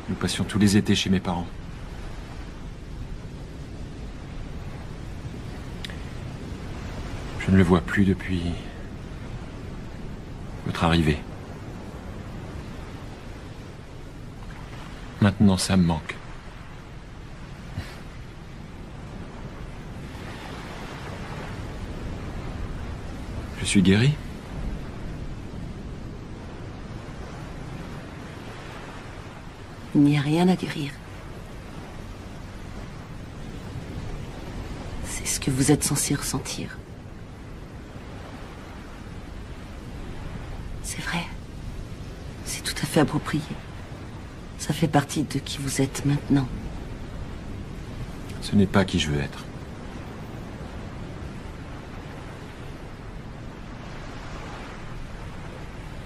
Nous passions tous les étés chez mes parents. Je ne le vois plus depuis votre arrivée. Maintenant, ça me manque. Je suis guéri. Il n'y a rien à guérir. C'est ce que vous êtes censé ressentir. C'est vrai. C'est tout à fait approprié. Ça fait partie de qui vous êtes maintenant. Ce n'est pas qui je veux être.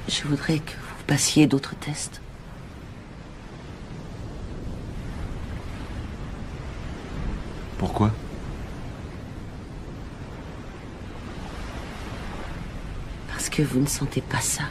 Je voudrais que vous passiez d'autres tests. Pourquoi? Parce que vous ne sentez pas ça.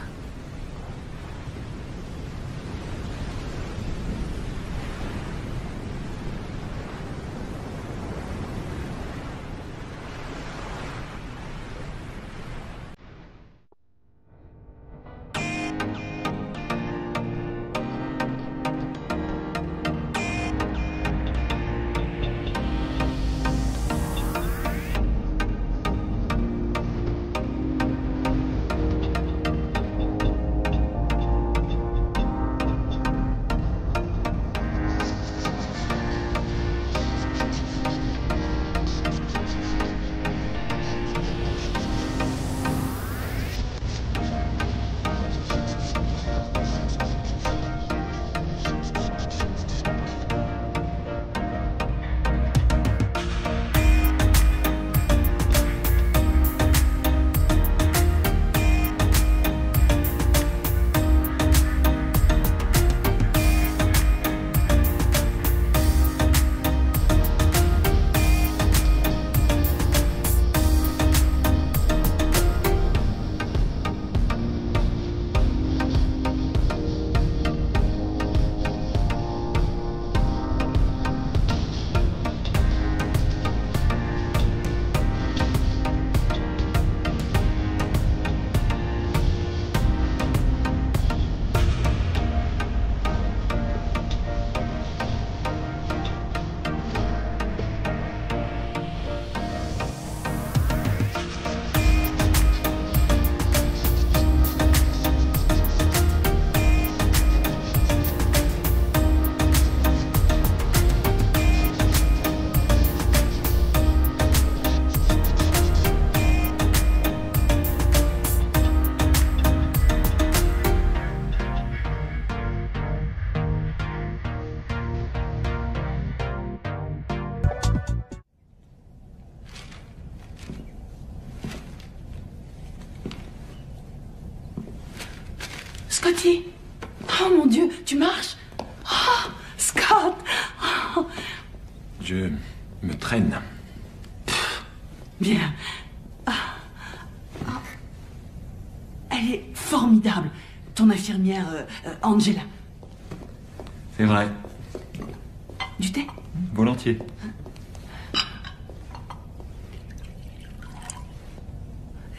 Scotty! Oh mon Dieu, tu marches? Oh, Scott! Oh. Je me traîne. Bien. Ah. Ah. Elle est formidable, ton infirmière Angela. C'est vrai. Du thé? Volontiers.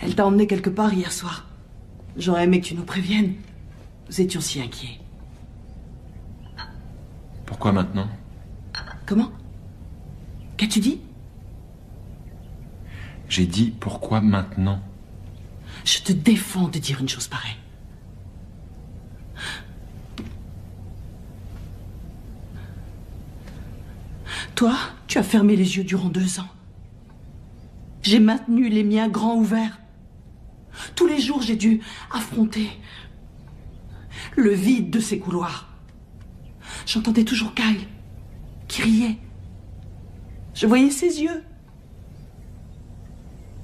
Elle t'a emmené quelque part hier soir. J'aurais aimé que tu nous préviennes. Nous étions si inquiets. Pourquoi maintenant? Comment? Qu'as-tu dit? J'ai dit pourquoi maintenant? Je te défends de dire une chose pareille. Toi, tu as fermé les yeux durant 2 ans. J'ai maintenu les miens grands ouverts. Tous les jours, j'ai dû affronter le vide de ces couloirs. J'entendais toujours Kyle qui riait. Je voyais ses yeux.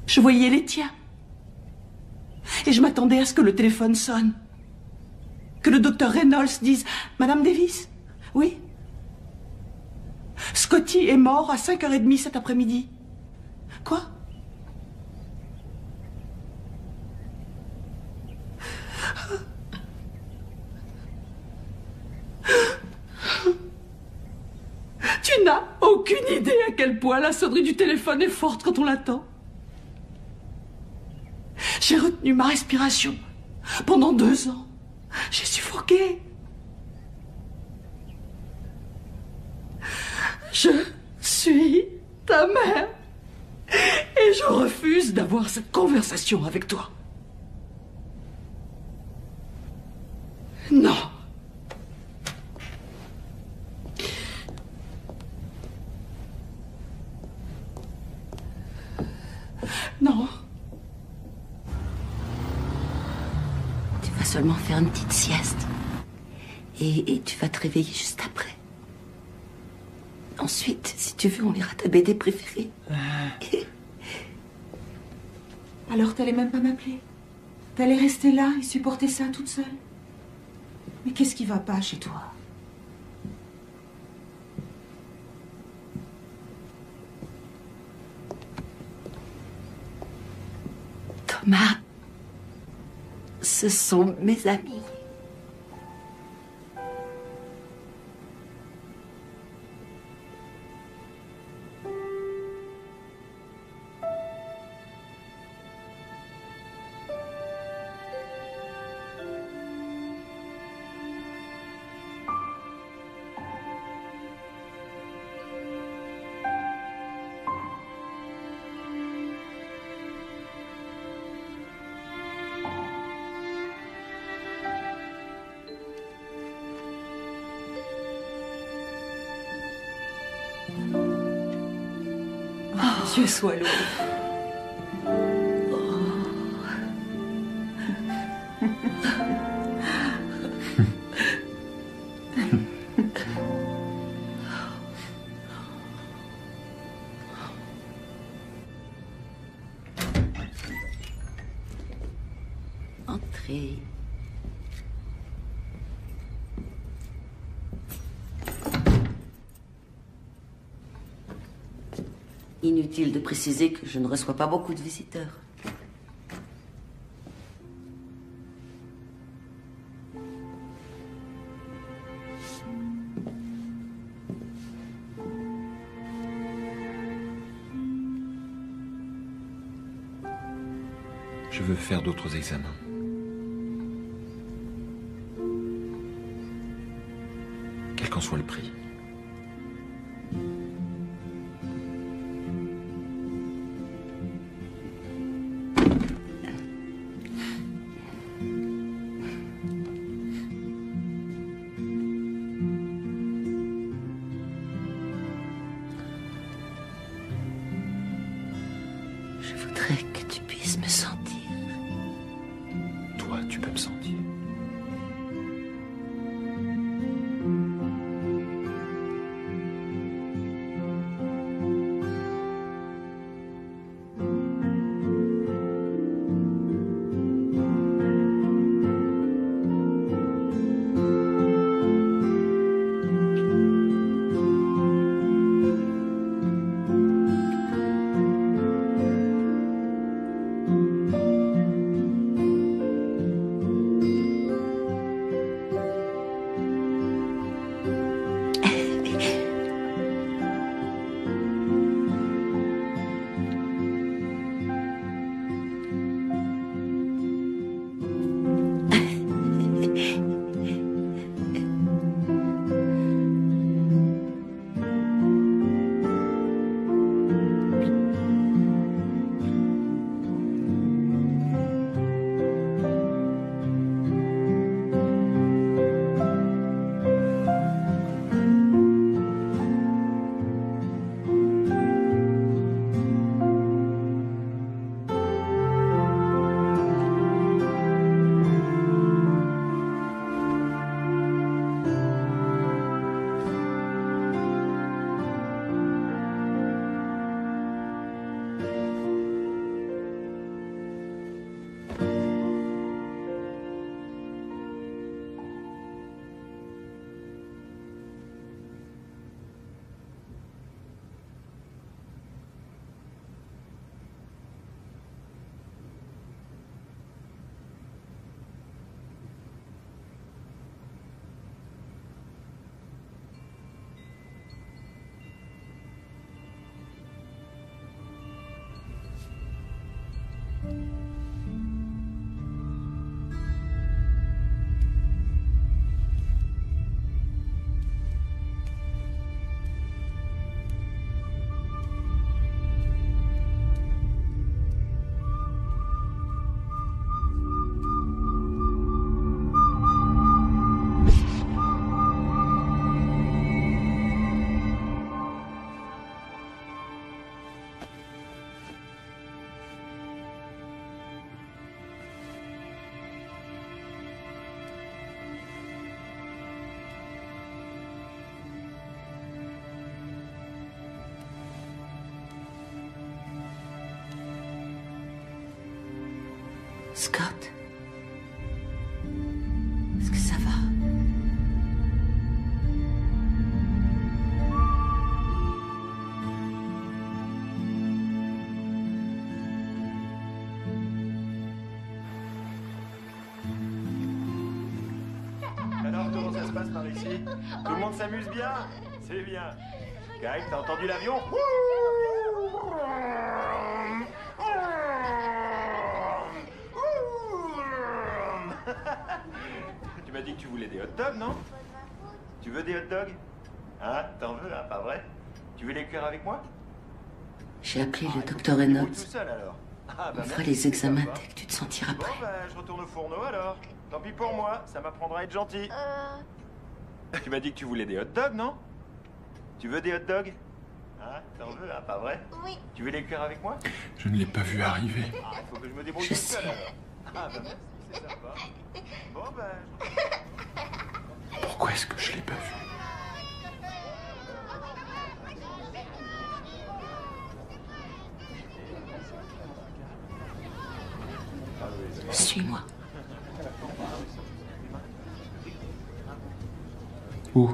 Je voyais les tiens. Et je m'attendais à ce que le téléphone sonne. Que le docteur Reynolds dise « Madame Davis ?» Oui. Scotty est mort à 5h30 cet après-midi. Quoi? Tu n'as aucune idée à quel point la sonnerie du téléphone est forte quand on l'attend. J'ai retenu ma respiration pendant 2 ans. J'ai suffoqué. Je suis ta mère et je refuse d'avoir cette conversation avec toi. Non. Non. Tu vas seulement faire une petite sieste. Et tu vas te réveiller juste après. Ensuite, si tu veux, on lira ta BD préférée. Alors t'allais même pas m'appeler? T'allais rester là et supporter ça toute seule? Mais qu'est-ce qui va pas chez toi? Thomas, ce sont mes amis. Dieu soit loué. Entrez. Inutile de préciser que je ne reçois pas beaucoup de visiteurs. Je veux faire d'autres examens. Quel qu'en soit le prix. Je voudrais que tu puisses me sentir. Toi, tu peux me sentir. Scott? Est-ce que ça va? Alors, comment ça se passe par ici? Tout le monde s'amuse bien? C'est bien. Kyle, t'as entendu l'avion? Tu m'as dit que tu voulais des hot dogs, non? Tu veux des hot dogs? Hein? T'en veux, hein? Pas vrai? Tu veux les cuire avec moi? J'ai appelé le docteur Reynolds. Tout seul, alors. Ah, bah, On fera merci, les c'est examens sympa. dès que tu te sentiras Bon, prêt. bah, je retourne au fourneau, alors. Tant pis pour moi, ça m'apprendra à être gentil. Tu m'as dit que tu voulais des hot dogs, non? Tu veux des hot dogs? Hein? T'en veux, hein? Pas vrai? Oui. Tu veux les cuire avec moi? Je ne l'ai pas vu arriver. Ah, faut que je me débrouille Je tout seul, sais. alors. Ah, bah merci, c'est sympa. Bon, bah... Pourquoi est-ce que je l'ai pas vu? Suis-moi. Où?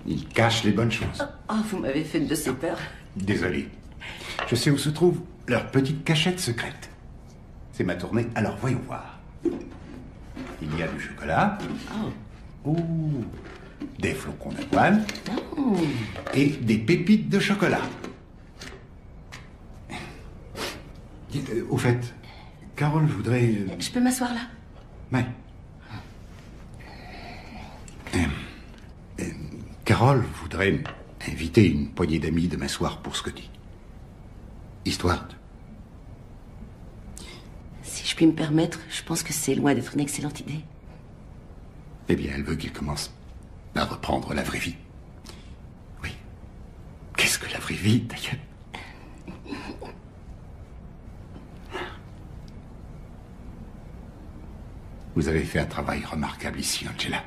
Il cache les bonnes choses. Oh, vous m'avez fait de ces peurs. Désolé. Je sais où se trouve leur petite cachette secrète. C'est ma tournée, alors voyons voir. Il y a du chocolat. Ouh. Des flocons d'avoine. Et des pépites de chocolat. Au fait, Carole voudrait... Je peux m'asseoir là? Ouais. Carole voudrait inviter une poignée d'amis demain soir pour Scotty. Histoire de... Si je puis me permettre, je pense que c'est loin d'être une excellente idée. Eh bien, elle veut qu'il commence à reprendre la vraie vie. Oui. Qu'est-ce que la vraie vie, d'ailleurs? Vous avez fait un travail remarquable ici, Angela.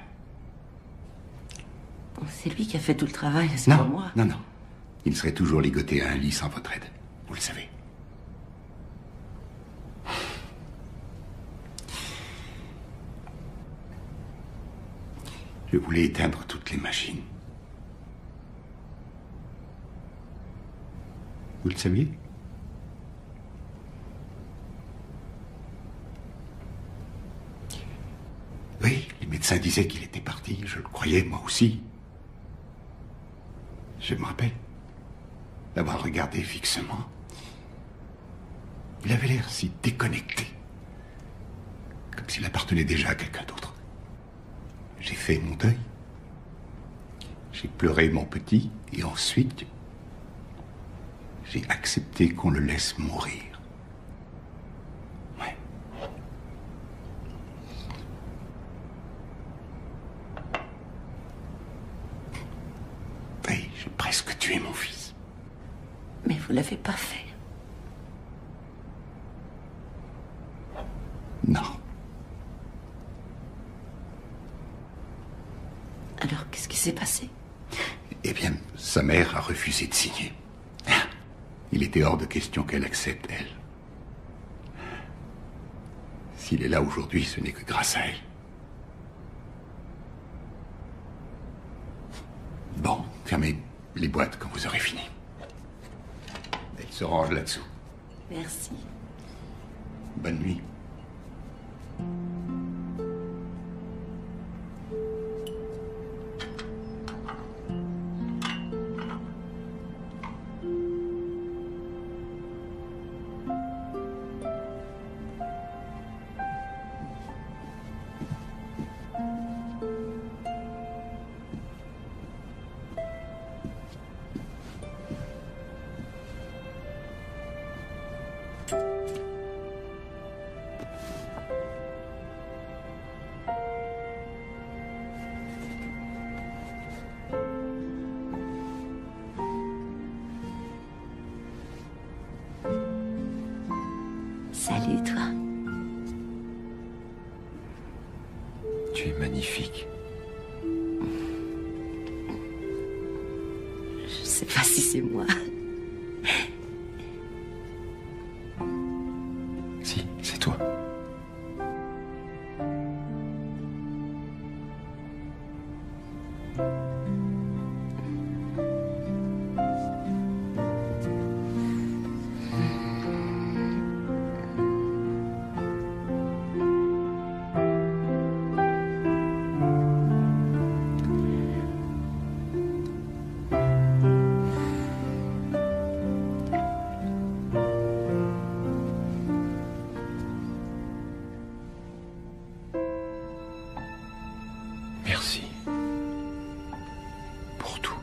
C'est lui qui a fait tout le travail, c'est pas moi. Non. Il serait toujours ligoté à un lit sans votre aide. Vous le savez. Je voulais éteindre toutes les machines. Vous le saviez? Oui, les médecins disaient qu'il était parti. Je le croyais, moi aussi. Je me rappelle d'avoir regardé fixement Il avait l'air si déconnecté. Comme s'il appartenait déjà à quelqu'un d'autre. J'ai fait mon deuil. J'ai pleuré mon petit, et ensuite, j'ai accepté qu'on le laisse mourir. Ouais. Oui, j'ai presque tué mon fils. Mais vous l'avez pas fait. Non. Alors, qu'est-ce qui s'est passé? Eh bien, sa mère a refusé de signer. Il était hors de question qu'elle accepte, elle. S'il est là aujourd'hui, ce n'est que grâce à elle. Bon, fermez les boîtes quand vous aurez fini. Elle se range là-dessous. Merci. Bonne nuit. Salut, toi. Tu es magnifique. Je sais pas si c'est moi. Si, c'est toi. Merci. Pour tout.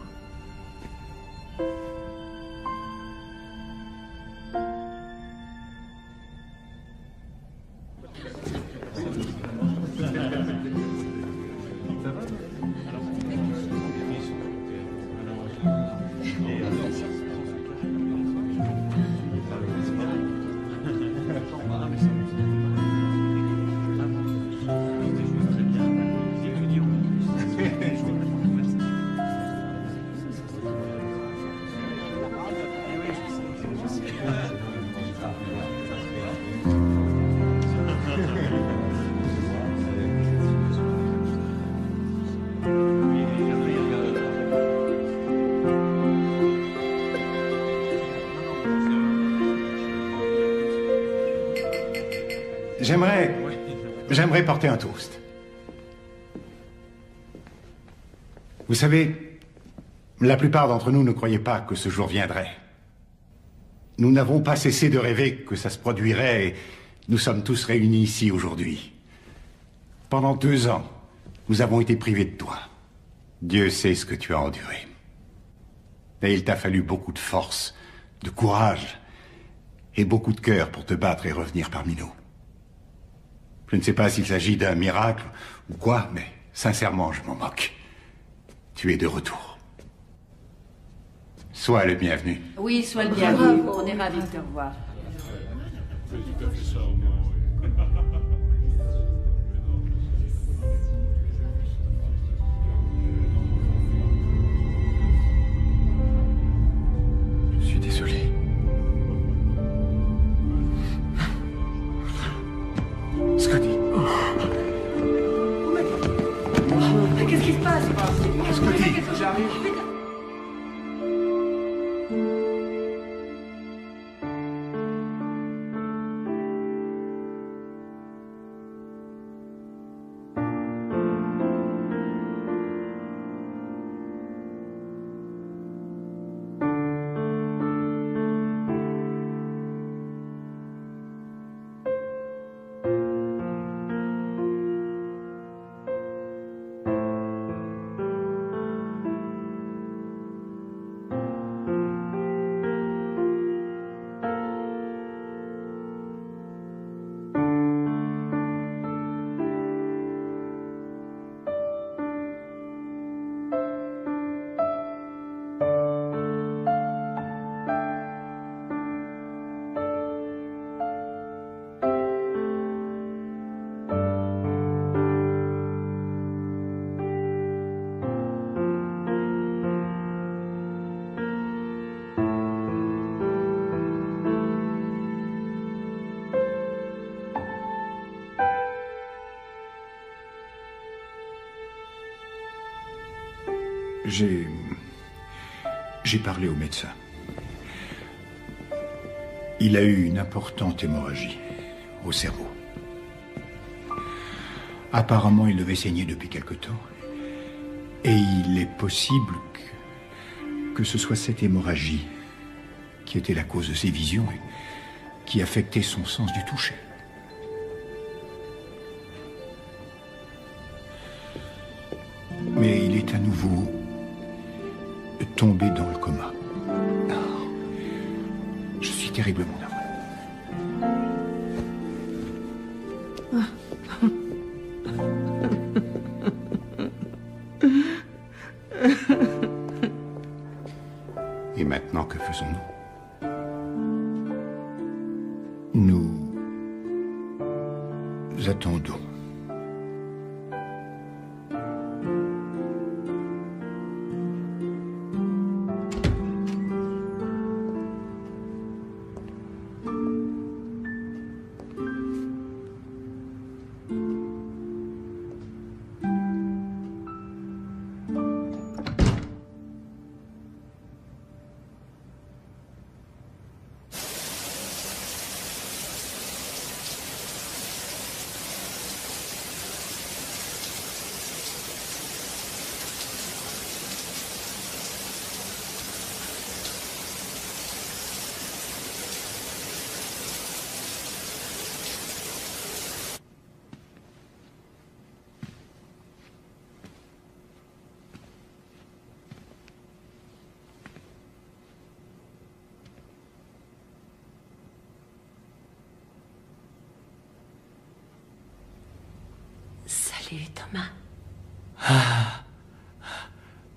J'aimerais porter un toast. Vous savez, la plupart d'entre nous ne croyaient pas que ce jour viendrait. Nous n'avons pas cessé de rêver que ça se produirait et nous sommes tous réunis ici aujourd'hui. Pendant 2 ans, nous avons été privés de toi. Dieu sait ce que tu as enduré. Et il t'a fallu beaucoup de force, de courage et beaucoup de cœur pour te battre et revenir parmi nous. Je ne sais pas s'il s'agit d'un miracle ou quoi, mais sincèrement, je m'en moque. Tu es de retour. Sois le bienvenu. Oui, sois le bienvenu. On est ravis de te revoir. Je suis désolé. Scotty. Qu'est-ce qui se passe? Scotty. J'arrive. J'ai parlé au médecin. Il a eu une importante hémorragie au cerveau. Apparemment, il devait saigner depuis quelque temps. Et il est possible que ce soit cette hémorragie qui était la cause de ses visions et qui affectait son sens du toucher. Mais il est à nouveau tombé dans le coma. Je suis terriblement navré. Et maintenant, que faisons-nous? Nous attendons. Salut, Thomas. Ah,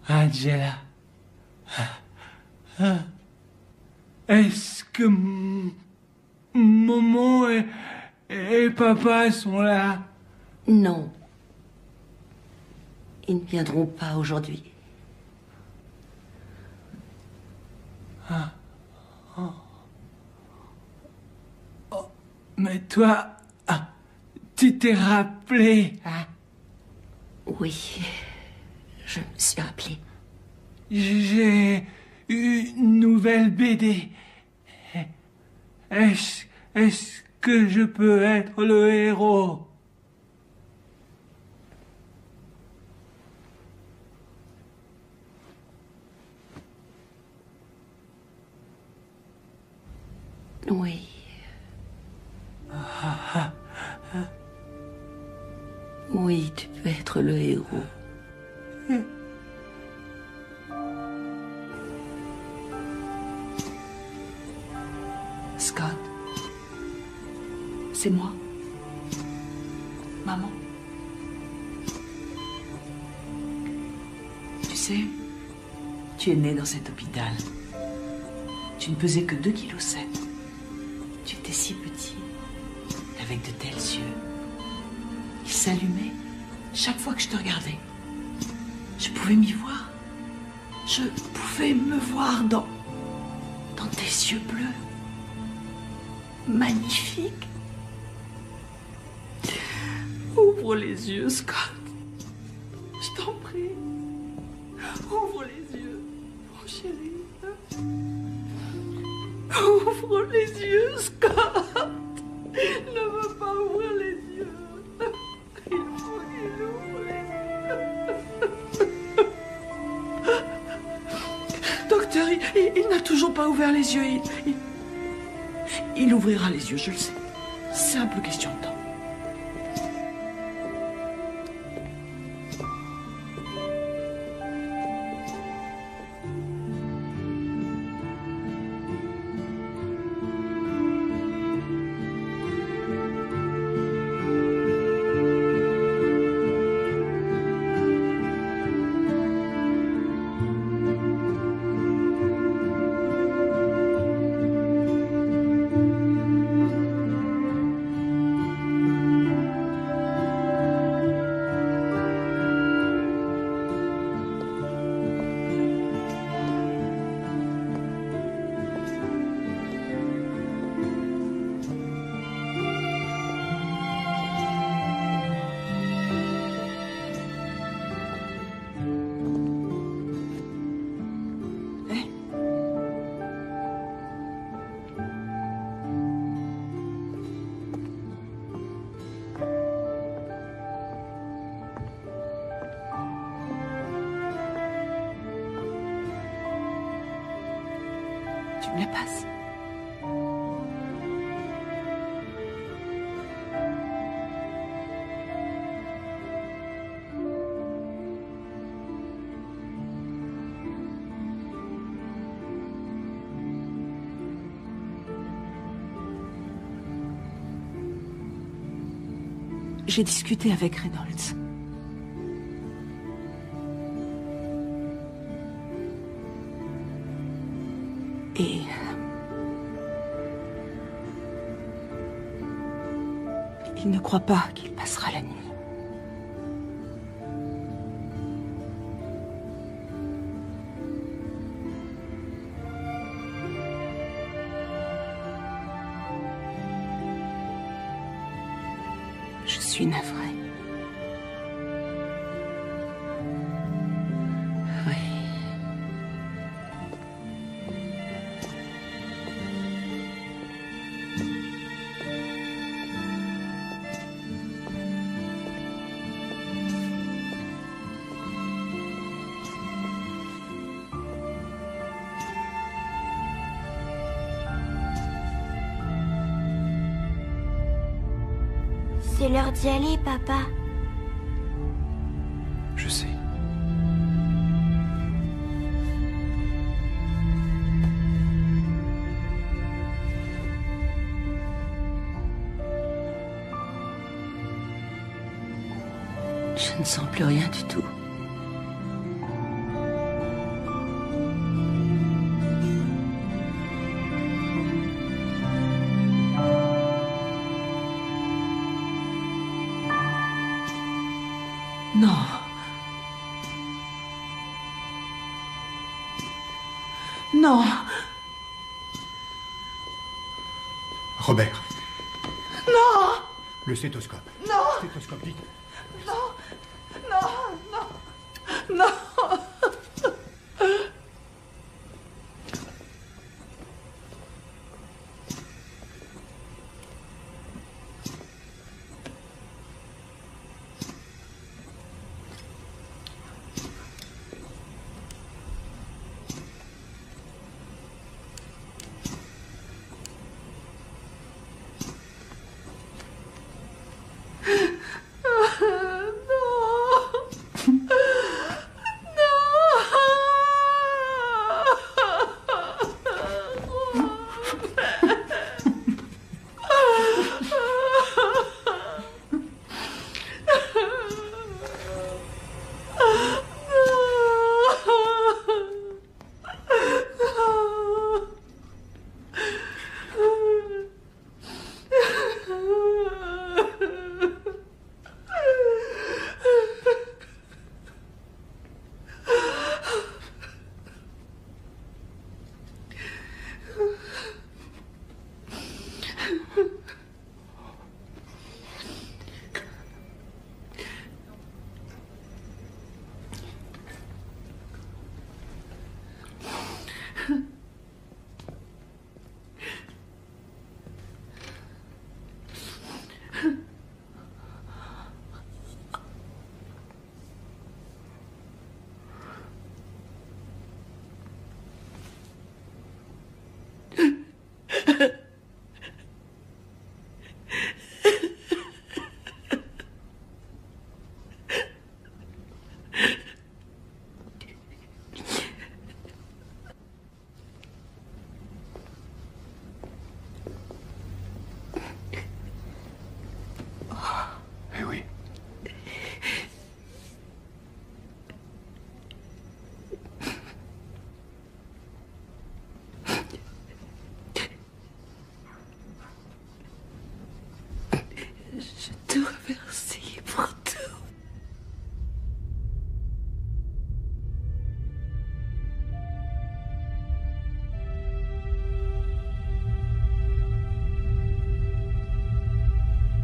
Angela. Est-ce que maman et papa sont là? Non. Ils ne viendront pas aujourd'hui. Ah. Oh. Oh. Mais toi, tu t'es rappelé, hein? Oui, je me suis rappelé. J'ai une nouvelle BD. Est-ce que je peux être le héros? Oui. Oui, tu peux être le héros. Scott, c'est moi. Maman. Tu sais, tu es né dans cet hôpital. Tu ne pesais que 2,7 kg. Tu étais si petit, avec de tels yeux. Ils s'allumaient chaque fois que je te regardais. Je pouvais m'y voir. Je pouvais me voir dans tes yeux bleus. Magnifique. Ouvre les yeux, Scott. Je t'en prie. Ouvre les yeux, mon chéri. Ouvre les yeux, Scott. Ne veux pas ouvrir les yeux. Il faut qu'il ouvre les yeux. Docteur, il n'a toujours pas ouvert les yeux. Il ouvrira les yeux, je le sais. Simple question de temps. Tu me la passes? J'ai discuté avec Reynolds. Et il ne croit pas qu'il passera la nuit. Je suis navrée. Oui. C'est l'heure d'y aller, papa. Je sais. Je ne sens plus rien du tout. Non. Non. Robert, Non. le stéthoscope. Non. Stéthoscope, vite. Non. Non. Non. Non. Eh oui. Je te remercie pour tout.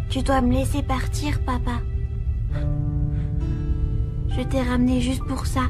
Tu dois me laisser partir, papa. Je t'ai ramené juste pour ça.